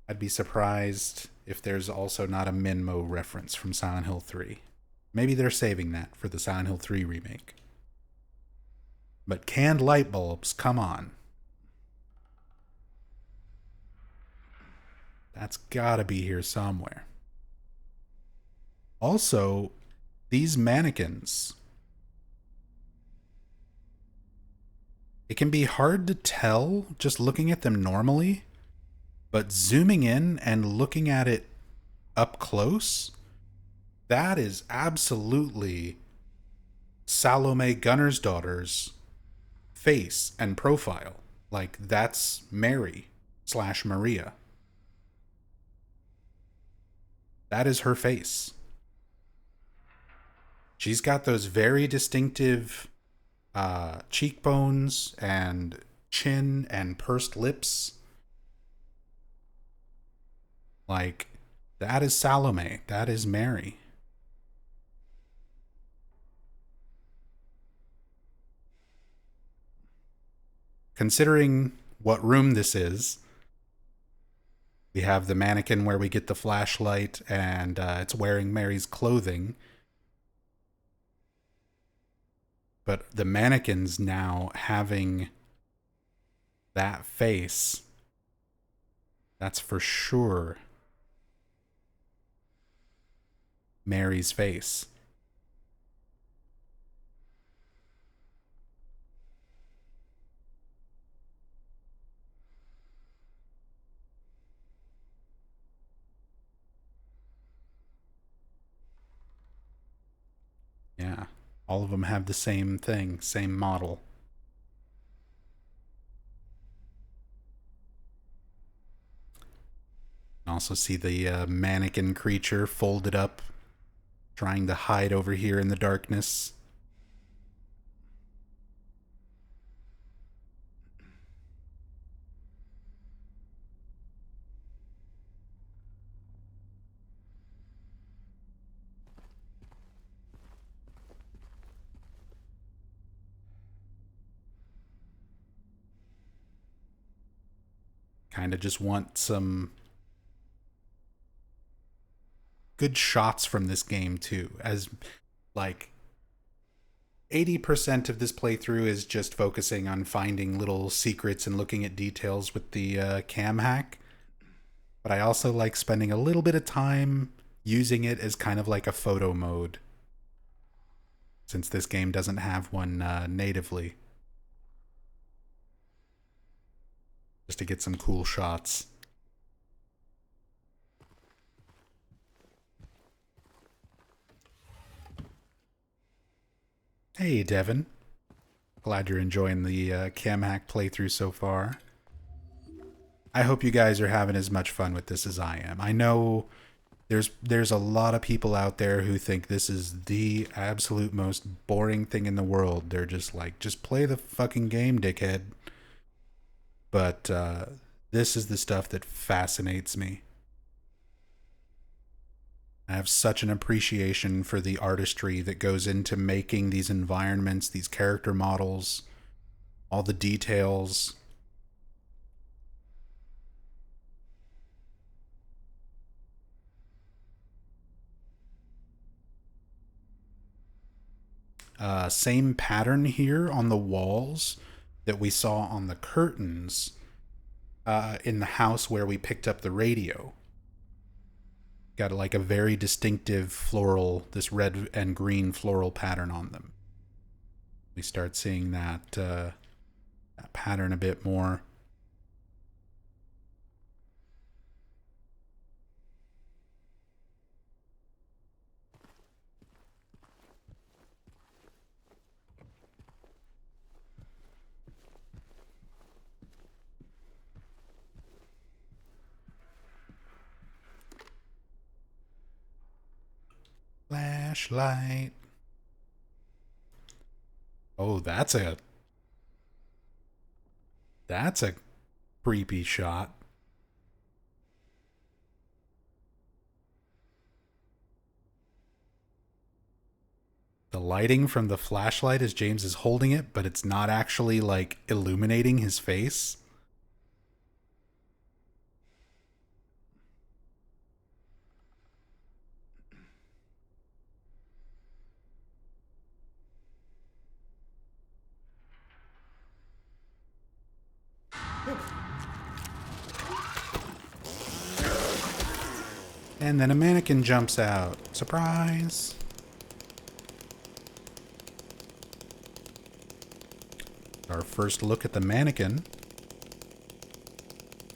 I'd be surprised if there's also not a Minmo reference from Silent Hill 3. Maybe they're saving that for the Silent Hill 3 remake. But canned light bulbs, come on. That's gotta be here somewhere. Also, these mannequins. It can be hard to tell just looking at them normally, but zooming in and looking at it up close, that is absolutely Salome Gunner's daughter's face and profile. Like, that's Mary / Maria. That is her face. She's got those very distinctive cheekbones and chin and pursed lips. Like, that is Salome. That is Mary. Considering what room this is, we have the mannequin where we get the flashlight, and it's wearing Mary's clothing. But the mannequin's now having that face. That's for sure Mary's face. Yeah. All of them have the same thing, same model. Also see the mannequin creature folded up, trying to hide over here in the darkness. Kind of just want some good shots from this game too, as like 80% of this playthrough is just focusing on finding little secrets and looking at details with the cam hack. But I also like spending a little bit of time using it as kind of like a photo mode, since this game doesn't have one natively. Just to get some cool shots. Hey, Devin. Glad you're enjoying the cam hack playthrough so far. I hope you guys are having as much fun with this as I am. I know there's a lot of people out there who think this is the absolute most boring thing in the world. They're just like, just play the fucking game, dickhead. But this is the stuff that fascinates me. I have such an appreciation for the artistry that goes into making these environments, these character models, all the details. Same pattern here on the walls that we saw on the curtains in the house where we picked up the radio. Got like a very distinctive floral, this red and green floral pattern on them. We start seeing that pattern a bit more. Flashlight. Oh, that's a creepy shot. The lighting from the flashlight as James is holding it, but it's not actually like illuminating his face. And then a mannequin jumps out. Surprise! Our first look at the mannequin.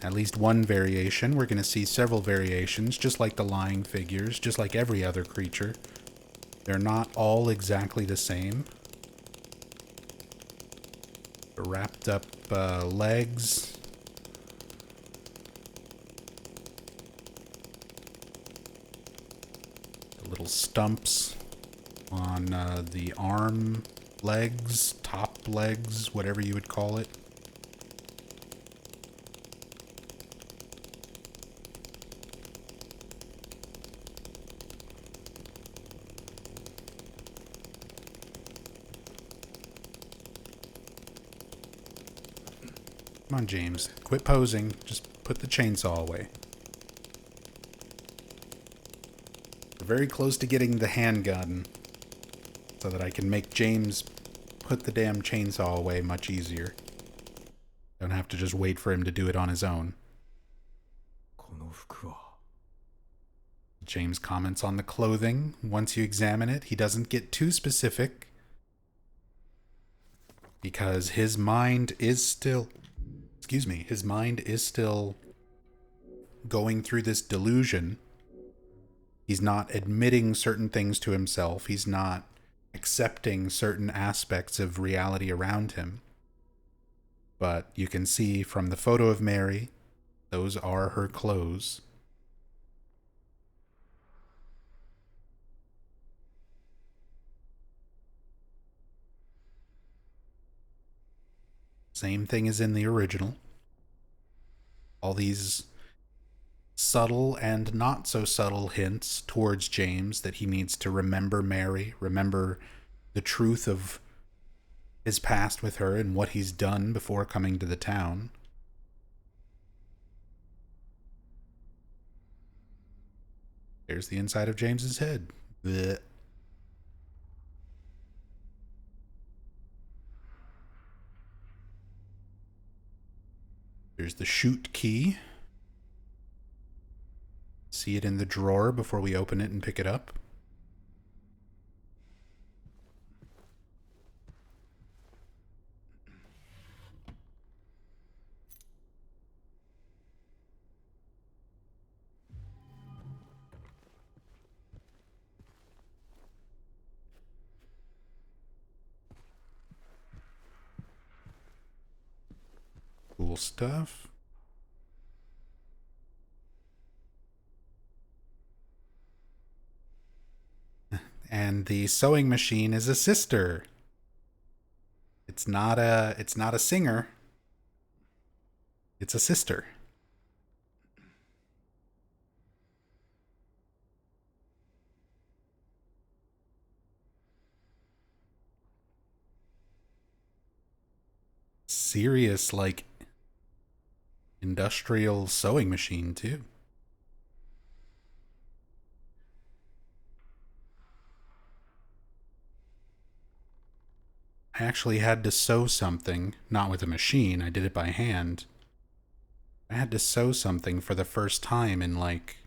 At least one variation. We're going to see several variations, just like the lying figures, just like every other creature. They're not all exactly the same. Wrapped up legs. The little stumps on the arm legs, top legs, whatever you would call it. Come on, James. Quit posing. Just put the chainsaw away. We're very close to getting the handgun so that I can make James put the damn chainsaw away much easier. Don't have to just wait for him to do it on his own. James comments on the clothing. Once you examine it, he doesn't get too specific because his mind is still going through this delusion. He's not admitting certain things to himself. He's not accepting certain aspects of reality around him. But you can see from the photo of Mary, those are her clothes. Same thing as in the original. All these subtle and not so subtle hints towards James that he needs to remember Mary, remember the truth of his past with her and what he's done before coming to the town. There's the inside of James's head. Blech. There's the chute key. See it in the drawer before we open it and pick it up. Cool stuff. And the sewing machine is a sister. It's not a singer. It's a sister. Serious, like, industrial sewing machine, too. I actually had to sew something, not with a machine, I did it by hand. I had to sew something for the first time in like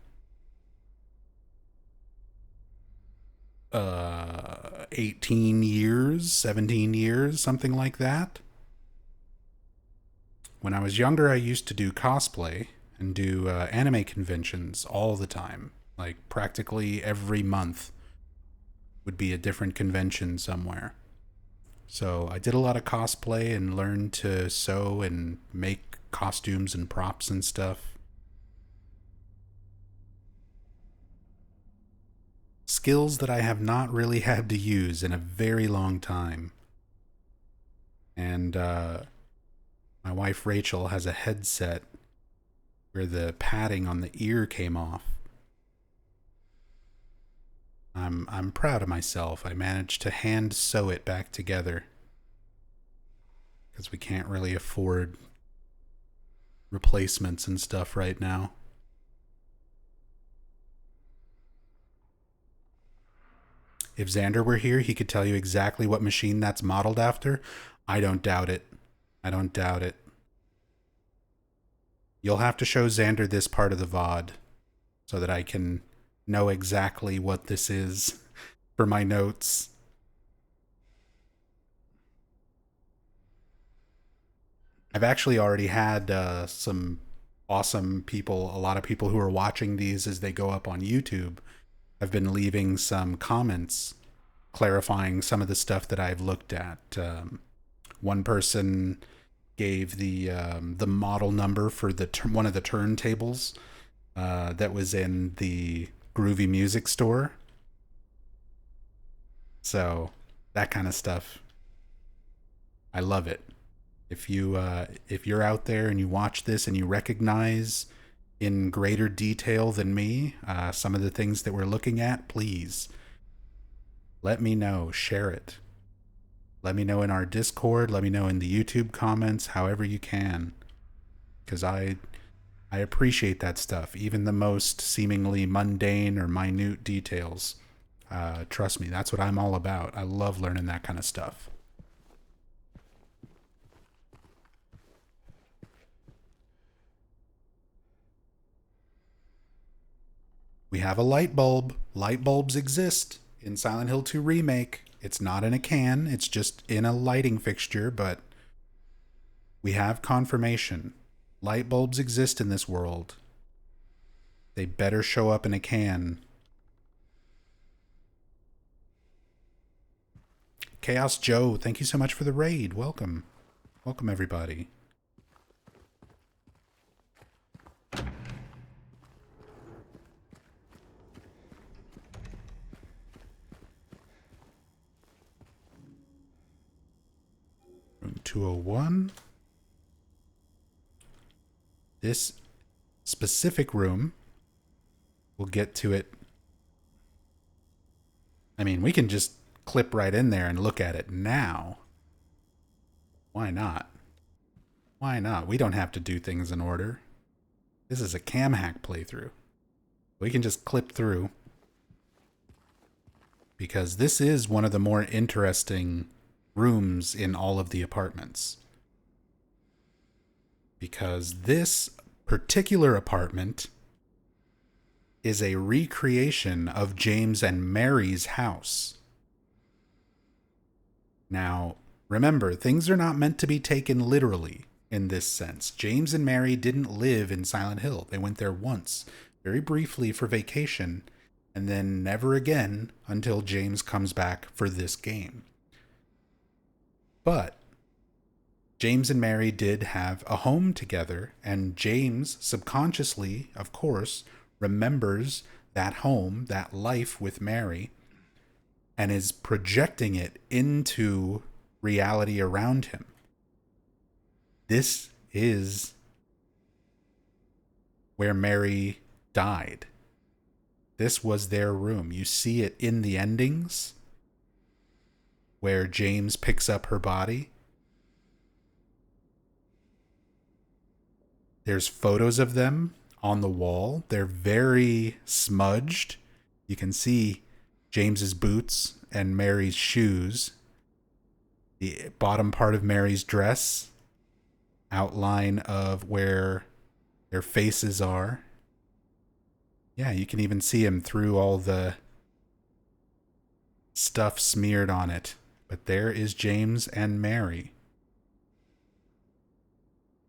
18 years, 17 years, something like that. When I was younger, I used to do cosplay and do anime conventions all the time. Like practically every month would be a different convention somewhere. So I did a lot of cosplay and learned to sew and make costumes and props and stuff. Skills that I have not really had to use in a very long time. And my wife Rachel has a headset where the padding on the ear came off. I'm proud of myself. I managed to hand sew it back together because we can't really afford replacements and stuff right now. If Xander were here, he could tell you exactly what machine that's modeled after. I don't doubt it. I don't doubt it. You'll have to show Xander this part of the VOD so that I can know exactly what this is for my notes. I've actually already had some awesome people, a lot of people who are watching these as they go up on YouTube. I've been leaving some comments clarifying some of the stuff that I've looked at. One person gave the model number for the one of the turntables that was in the Groovy Music store. So that kind of stuff, I love it. If you're out there and you watch this and you recognize in greater detail than me some of the things that we're looking at, please let me know. Share it. Let me know in our Discord. Let me know in the YouTube comments, however you can, because I appreciate that stuff, even the most seemingly mundane or minute details. Trust me, that's what I'm all about. I love learning that kind of stuff. We have a light bulb. Light bulbs exist in Silent Hill 2 Remake. It's not in a can, it's just in a lighting fixture, but we have confirmation. Light bulbs exist in this world. They better show up in a can. Chaos Joe, thank you so much for the raid. Welcome. Welcome, everybody. Room 201. This specific room, we'll get to it. I mean, we can just clip right in there and look at it now. Why not? Why not? We don't have to do things in order. This is a cam hack playthrough. We can just clip through, because this is one of the more interesting rooms in all of the apartments. Because this particular apartment is a recreation of James and Mary's house. Now, remember, things are not meant to be taken literally in this sense. James and Mary didn't live in Silent Hill. They went there once, very briefly for vacation, and then never again until James comes back for this game. But James and Mary did have a home together, and James subconsciously, of course, remembers that home, that life with Mary, and is projecting it into reality around him. This is where Mary died. This was their room. You see it in the endings where James picks up her body. There's photos of them on the wall. They're very smudged. You can see James's boots and Mary's shoes. The bottom part of Mary's dress. Outline of where their faces are. Yeah, you can even see him through all the stuff smeared on it. But there is James and Mary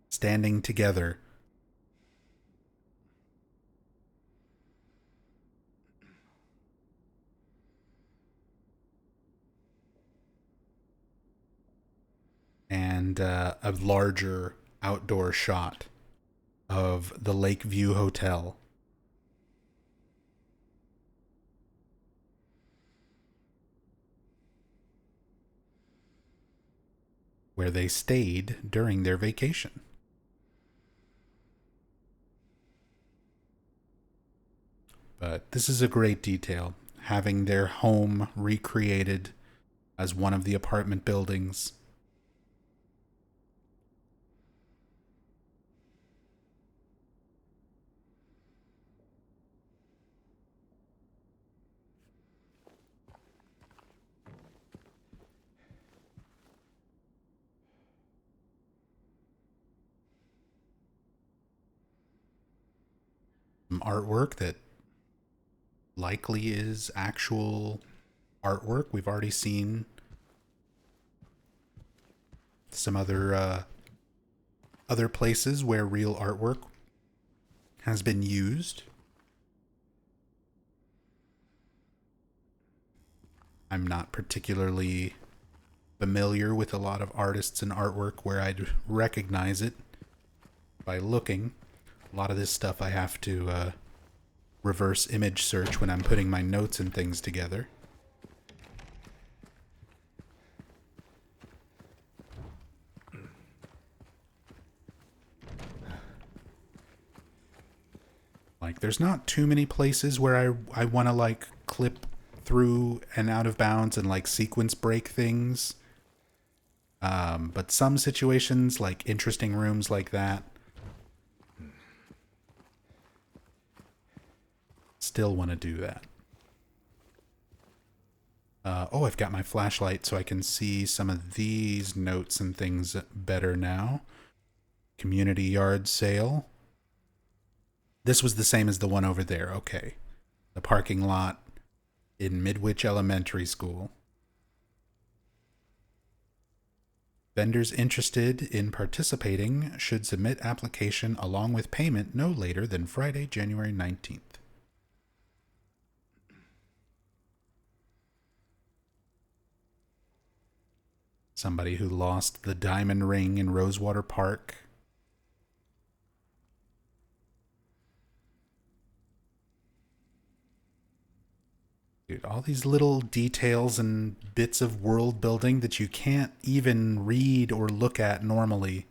standing together. And a larger outdoor shot of the Lakeview Hotel. Where they stayed during their vacation. But this is a great detail, having their home recreated as one of the apartment buildings. Some artwork that likely is actual artwork. We've already seen some other places where real artwork has been used. I'm not particularly familiar with a lot of artists and artwork where I'd recognize it by looking. A lot of this stuff I have to reverse image search when I'm putting my notes and things together. Like, there's not too many places where I want to, like, clip through and out of bounds and, like, sequence break things. But some situations, like interesting rooms like that, still want to do that. Oh, I've got my flashlight so I can see some of these notes and things better now. Community yard sale. This was the same as the one over there. Okay. The parking lot in Midwich Elementary School. Vendors interested in participating should submit application along with payment no later than Friday, January 19th. Somebody who lost the diamond ring in Rosewater Park. Dude, all these little details and bits of world building that you can't even read or look at normally.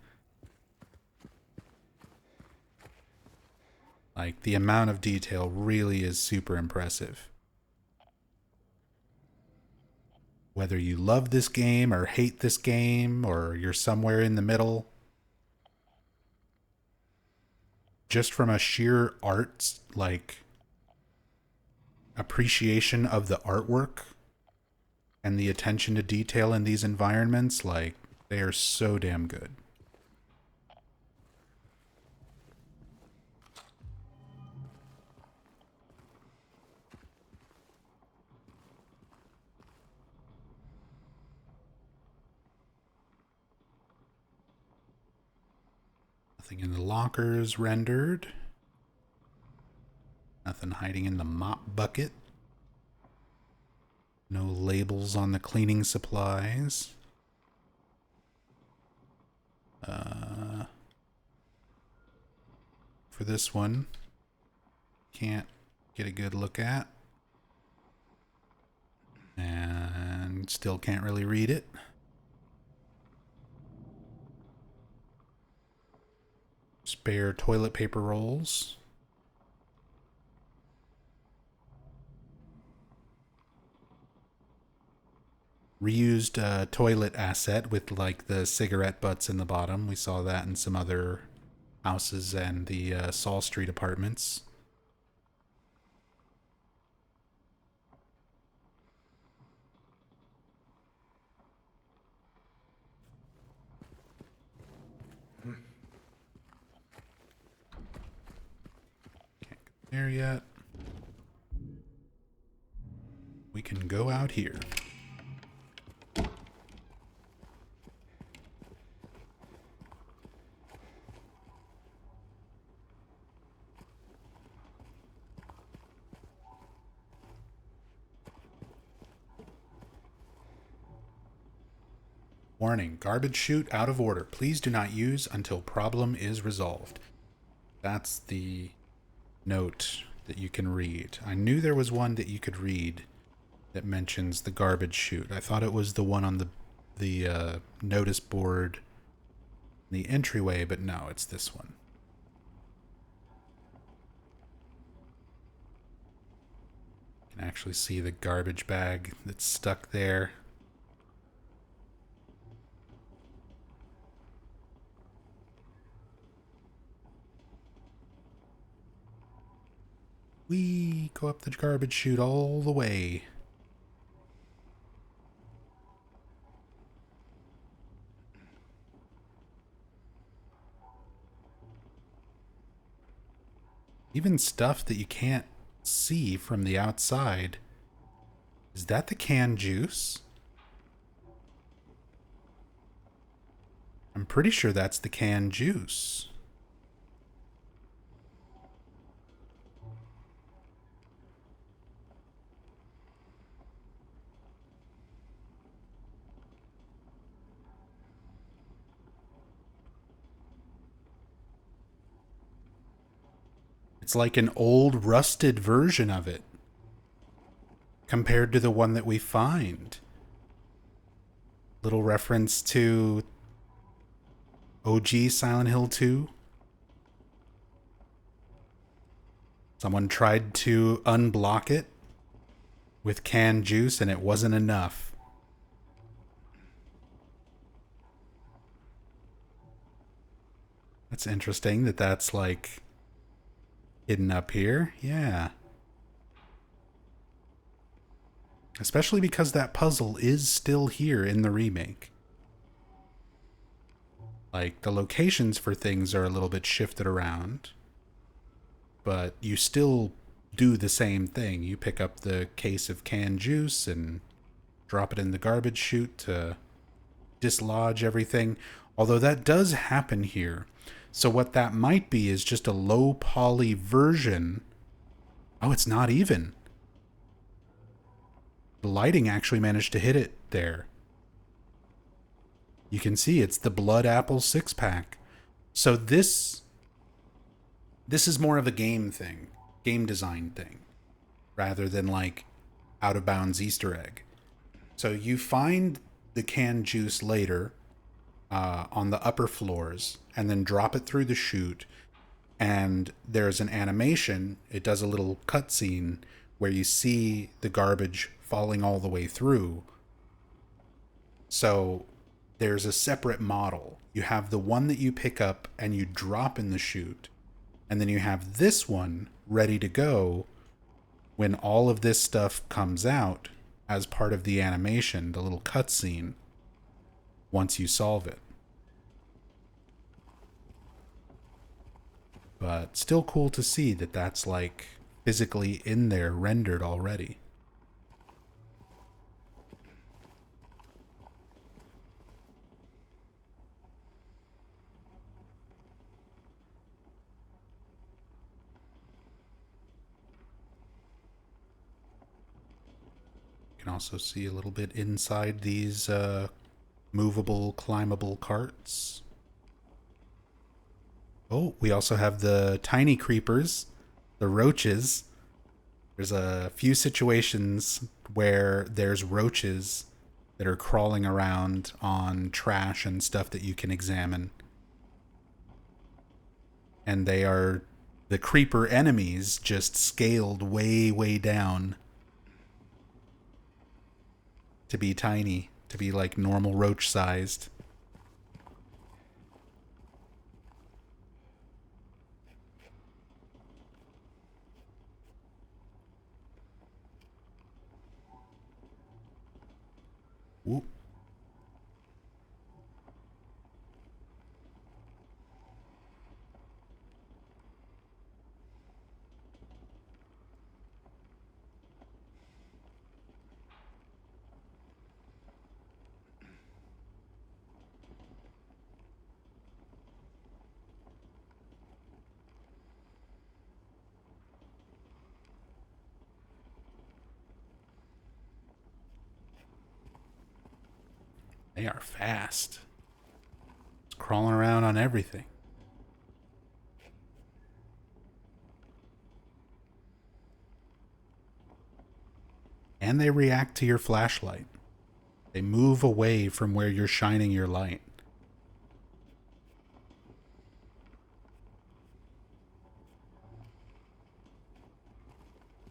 Like, the amount of detail really is super impressive. Whether you love this game or hate this game or you're somewhere in the middle, just from a sheer art, like, appreciation of the artwork and the attention to detail in these environments, like, they are so damn good. Nothing in the lockers rendered. Nothing hiding in the mop bucket. No labels on the cleaning supplies. For this one, can't get a good look at. And still can't really read it. Spare toilet paper rolls. Reused toilet asset with, like, the cigarette butts in the bottom. We saw that in some other houses and the Saul Street Apartments. Can't get there yet. We can go out here. Warning, garbage chute out of order. Please do not use until problem is resolved. That's the note that you can read. I knew there was one that you could read that mentions the garbage chute. I thought it was the one on the notice board, the entryway, but no, it's this one. You can actually see the garbage bag that's stuck there. We go up the garbage chute all the way. Even stuff that you can't see from the outside. Is that the canned juice? I'm pretty sure that's the canned juice. It's like an old rusted version of it compared to the one that we find. Little reference to OG Silent Hill 2. Someone tried to unblock it with canned juice and it wasn't enough. That's interesting that that's like hidden up here. Yeah. Especially because that puzzle is still here in the remake. Like, the locations for things are a little bit shifted around, but you still do the same thing. You pick up the case of canned juice and drop it in the garbage chute to dislodge everything. Although that does happen here. So what that might be is just a low poly version. Oh, it's not even. The lighting actually managed to hit it there. You can see it's the Blood Apple 6-pack. So this is more of a game thing, game design thing, rather than like out of bounds Easter egg. So you find the canned juice later on the upper floors and then drop it through the chute, and there's an animation. It does a little cutscene where you see the garbage falling all the way through. So there's a separate model. You have the one that you pick up and you drop in the chute, and then you have this one ready to go when all of this stuff comes out as part of the animation, the little cutscene, once you solve it. But still cool to see that that's like physically in there, rendered already. You can also see a little bit inside these movable, climbable carts. Oh, we also have the tiny creepers, the roaches. There's a few situations where there's roaches that are crawling around on trash and stuff that you can examine. And they are the creeper enemies, just scaled way, way down to be tiny, to be like normal roach sized. Ooh. They are fast. It's crawling around on everything. And they react to your flashlight. They move away from where you're shining your light.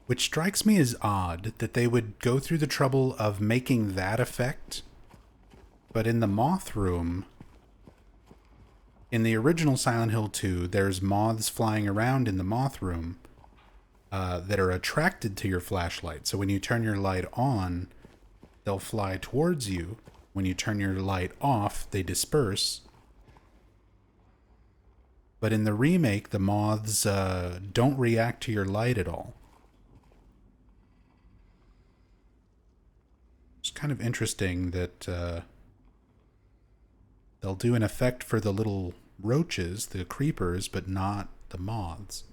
Which strikes me as odd that they would go through the trouble of making that effect. But in the moth room, in the original Silent Hill 2, there's moths flying around in the moth room that are attracted to your flashlight. So when you turn your light on, they'll fly towards you. When you turn your light off, they disperse. But in the remake, the moths don't react to your light at all. It's kind of interesting that they'll do an effect for the little roaches, the creepers, but not the moths.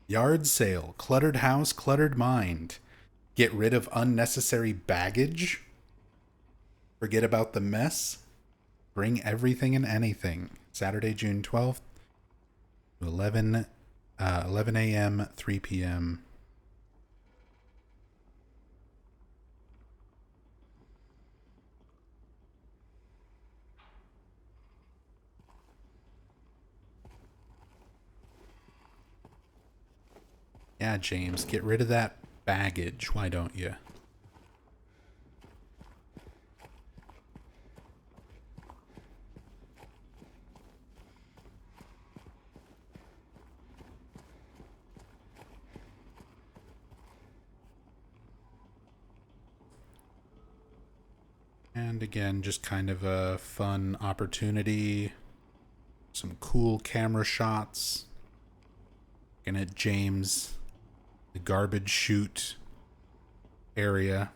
Yard sale. Cluttered house, cluttered mind. Get rid of unnecessary baggage. Forget about the mess. Bring everything and anything. Saturday, June 12th, 11 a.m., 3 p.m. Yeah, James, get rid of that baggage. Why don't you? And again, just kind of a fun opportunity. Some cool camera shots. Looking at James, the garbage chute area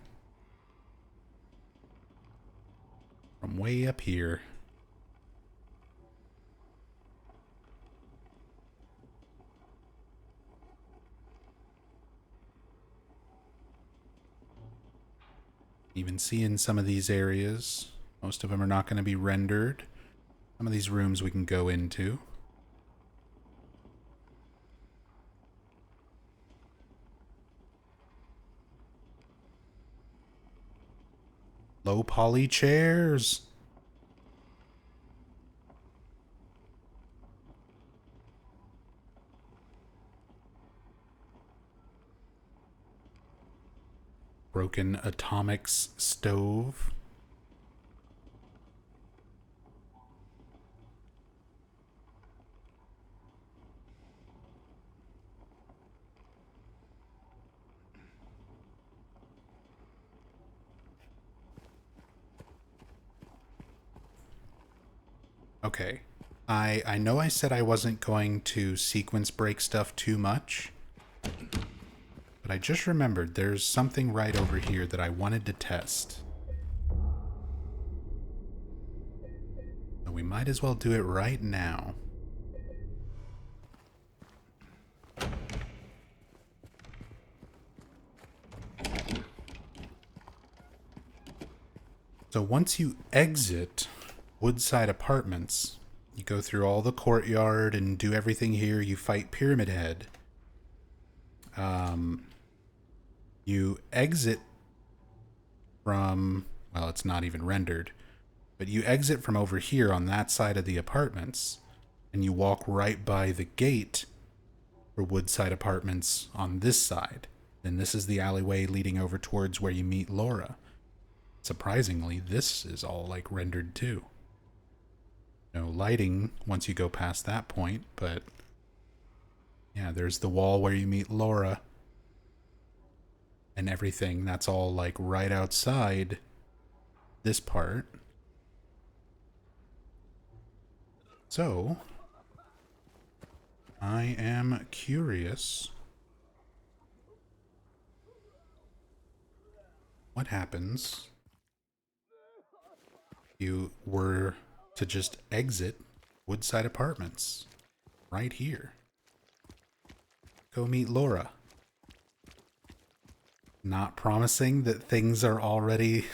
from way up here. Even seeing some of these areas. Most of them are not going to be rendered. Some of these rooms we can go into. Low poly chairs. Broken atomics stove. Okay. I know I said I wasn't going to sequence break stuff too much, but I just remembered there's something right over here that I wanted to test. So we might as well do it right now. So once you exit Woodside Apartments, you go through all the courtyard and do everything here. You fight Pyramid Head. You exit from, well, it's not even rendered, but you exit from over here on that side of the apartments, and you walk right by the gate for Woodside Apartments on this side. Then this is the alleyway leading over towards where you meet Laura. Surprisingly, this is all like rendered too. No lighting once you go past that point, but yeah, there's the wall where you meet Laura and everything. That's all like right outside this part. So I am curious what happens if you were to just exit Woodside Apartments right here. Go meet Laura. Not promising that things are already.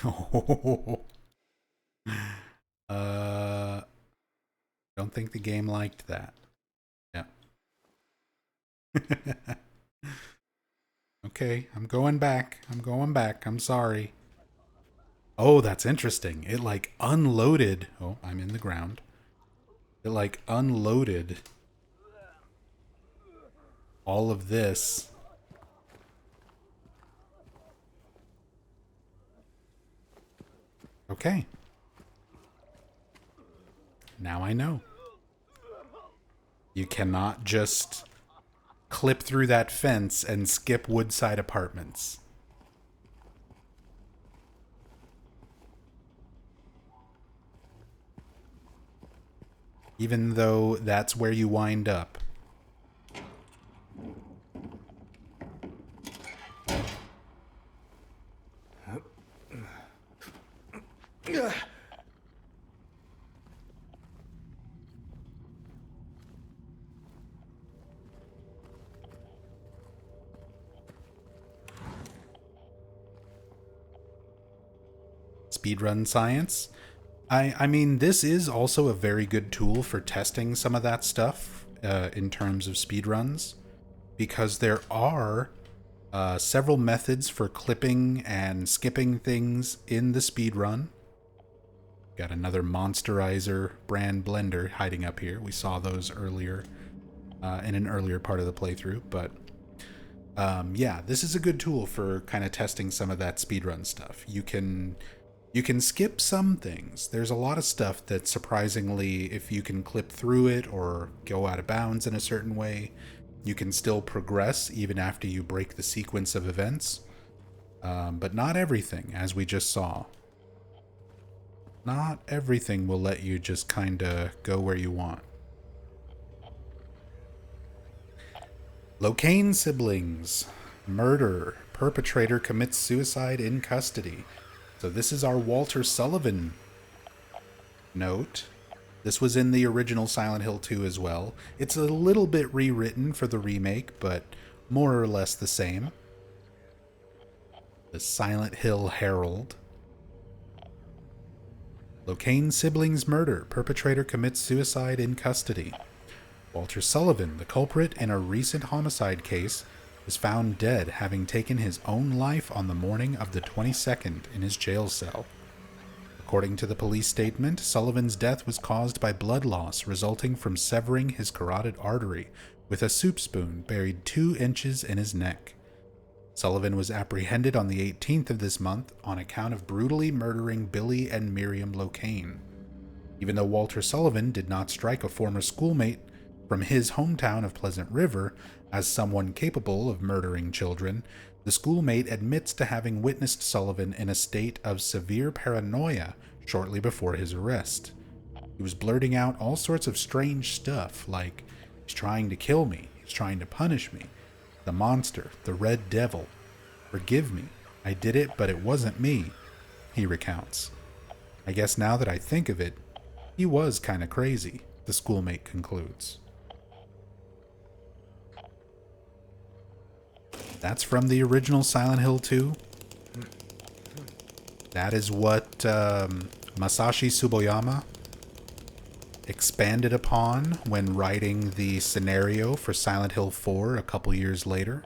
uh, don't think the game liked that. Yeah. Okay, I'm going back. I'm going back. I'm sorry. Oh, that's interesting. It like unloaded. Oh, I'm in the ground. It like unloaded all of this. Okay, now I know. You cannot just clip through that fence and skip Woodside Apartments. Even though that's where you wind up. Speedrun science. I mean, this is also a very good tool for testing some of that stuff in terms of speedruns, because there are several methods for clipping and skipping things in the speedrun. Got another Monsterizer brand blender hiding up here. We saw those earlier in an earlier part of the playthrough, but yeah, this is a good tool for kind of testing some of that speedrun stuff. You can skip some things. There's a lot of stuff that surprisingly, if you can clip through it or go out of bounds in a certain way, you can still progress even after you break the sequence of events. But not everything, as we just saw. Not everything will let you just kind of go where you want. Locane siblings. Murder. Perpetrator commits suicide in custody. So this is our Walter Sullivan note. This was in the original Silent Hill 2 as well. It's a little bit rewritten for the remake, but more or less the same. The Silent Hill Herald. Locane siblings murder. Perpetrator commits suicide in custody. Walter Sullivan, the culprit in a recent homicide case, was found dead, having taken his own life on the morning of the 22nd in his jail cell. According to the police statement, Sullivan's death was caused by blood loss resulting from severing his carotid artery with a soup spoon buried 2 inches in his neck. Sullivan was apprehended on the 18th of this month on account of brutally murdering Billy and Miriam Locane. Even though Walter Sullivan did not strike a former schoolmate from his hometown of Pleasant River as someone capable of murdering children, the schoolmate admits to having witnessed Sullivan in a state of severe paranoia shortly before his arrest. He was blurting out all sorts of strange stuff, like, "He's trying to kill me, he's trying to punish me, the monster, the red devil. Forgive me, I did it, but it wasn't me," he recounts. "I guess now that I think of it, he was kinda crazy," the schoolmate concludes. That's from the original Silent Hill 2. That is what Masashi Tsuboyama expanded upon when writing the scenario for Silent Hill 4 a couple years later.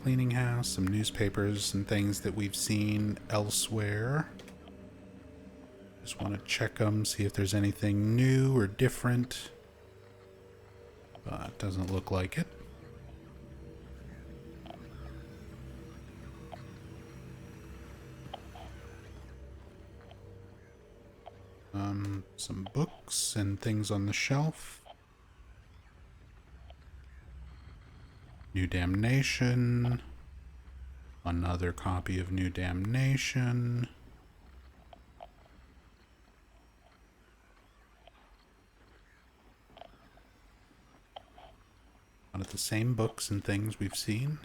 Cleaning house, some newspapers and things that we've seen elsewhere. Just want to check them, see if there's anything new or different. But doesn't look like it. Some books and things on the shelf. New Damnation. Another copy of New Damnation. One of the same books and things we've seen.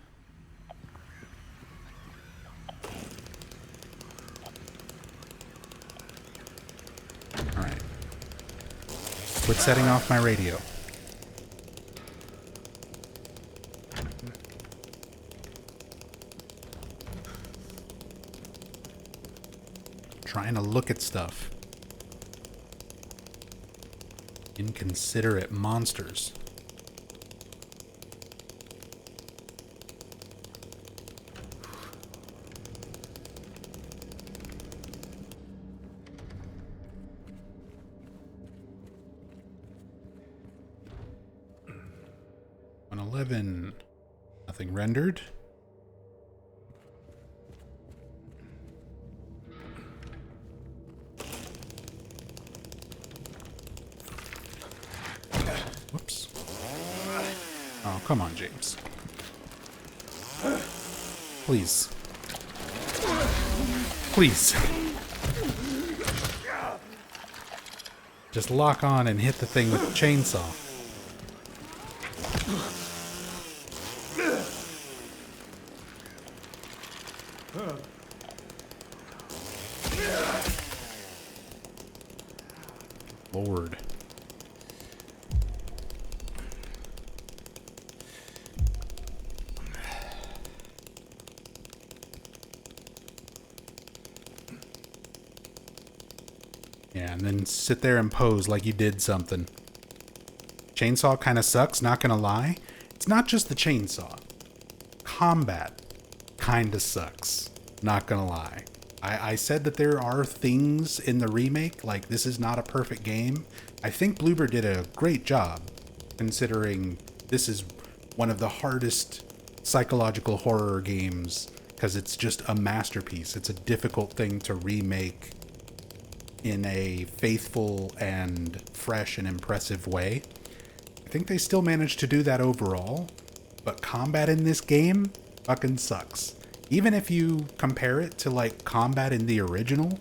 Alright. Quit setting off my radio. Trying to look at stuff. Inconsiderate monsters. Nothing rendered. Whoops. Oh, come on, James. Please. Please. Just lock on and hit the thing with the chainsaw. Lord. Yeah, and then sit there and pose like you did something. Chainsaw kind of sucks, not gonna lie. It's not just the chainsaw. Combat kind of sucks, not gonna lie. I said that there are things in the remake, like this is not a perfect game. I think Bloober did a great job, considering this is one of the hardest psychological horror games, because it's just a masterpiece. It's a difficult thing to remake in a faithful and fresh and impressive way. I think they still managed to do that overall, but combat in this game fucking sucks. Even if you compare it to like combat in the original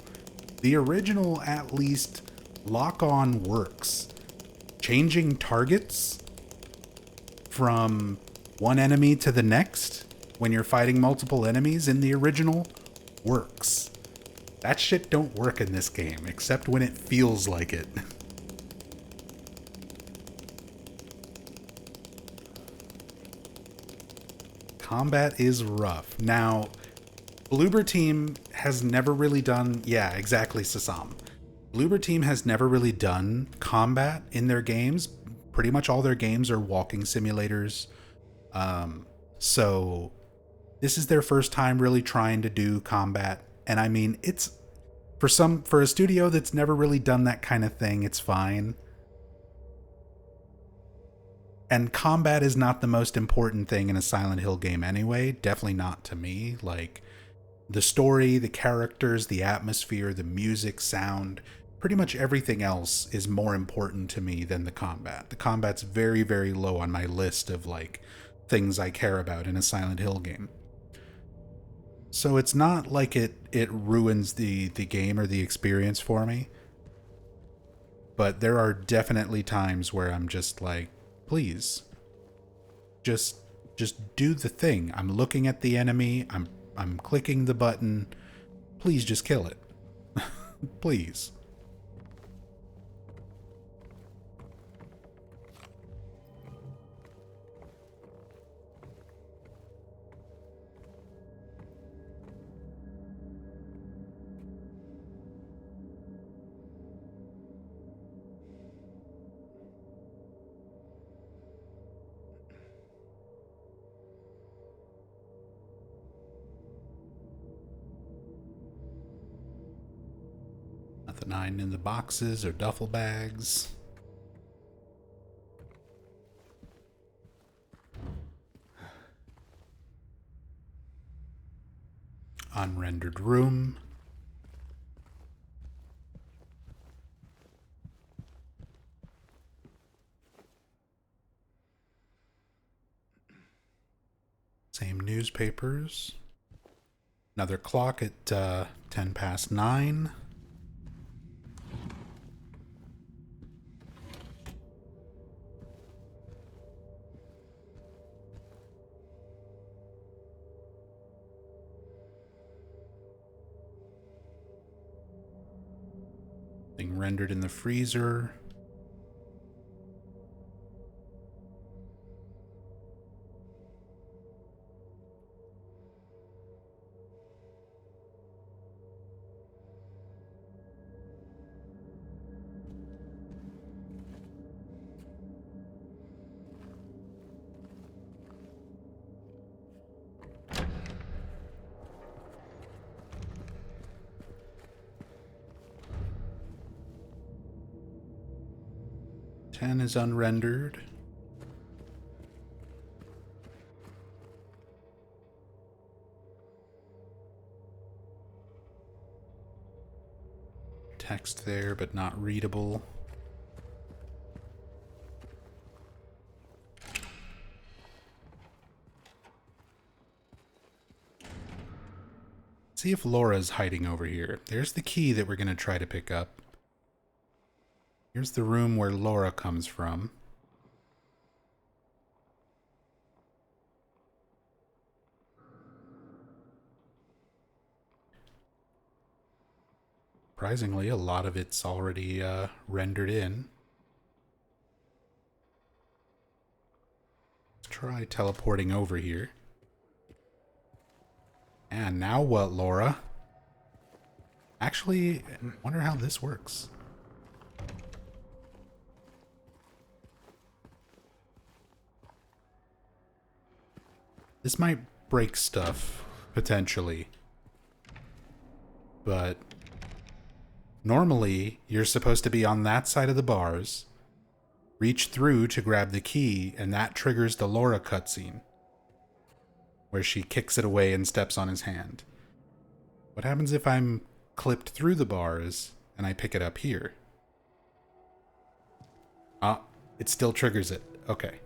at least lock-on works. Changing targets from one enemy to the next when you're fighting multiple enemies in the original works. That shit don't work in this game, except when it feels like it. Combat is rough. Now, Bloober Team has never really done... Yeah, exactly, Sasam. Bloober Team has never really done combat in their games. Pretty much all their games are walking simulators. So, this is their first time really trying to do combat. And I mean, it's... For a studio that's never really done that kind of thing, it's fine. And combat is not the most important thing in a Silent Hill game anyway. Definitely not to me. Like, the story, the characters, the atmosphere, the music, sound, pretty much everything else is more important to me than the combat. The combat's very, very low on my list of, like, things I care about in a Silent Hill game. So it's not like it ruins the game or the experience for me. But there are definitely times where I'm just like, please, just do the thing. I'm looking at the enemy. I'm clicking the button. Please just kill it. Please. Nothing in the boxes or duffel bags. Unrendered room. Same newspapers. Another clock at 10 past 9. Thing rendered in the freezer. Ten is unrendered. Text there, but not readable. See if Laura's hiding over here. There's the key that we're going to try to pick up. Here's the room where Laura comes from. Surprisingly, a lot of it's already rendered in. Let's try teleporting over here. And now what, Laura? Actually, I wonder how this works. This might break stuff, potentially. But normally, you're supposed to be on that side of the bars, reach through to grab the key, and that triggers the Laura cutscene, where she kicks it away and steps on his hand. What happens if I'm clipped through the bars and I pick it up here? Ah, it still triggers it. Okay.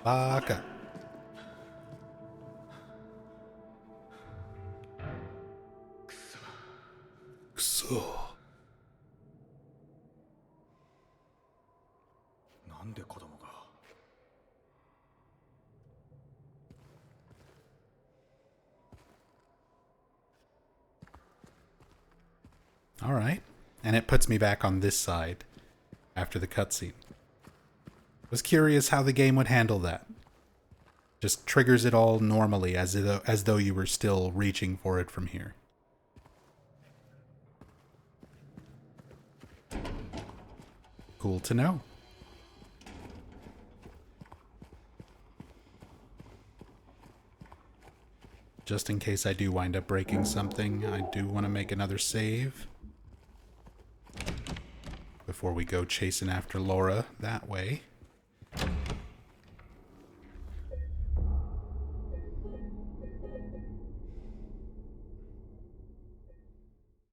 Baka. Kuso. All right, and it puts me back on this side after the cutscene. Was curious how the game would handle that. Just triggers it all normally, as though you were still reaching for it from here. Cool to know. Just in case I do wind up breaking something, I do want to make another save before we go chasing after Laura that way.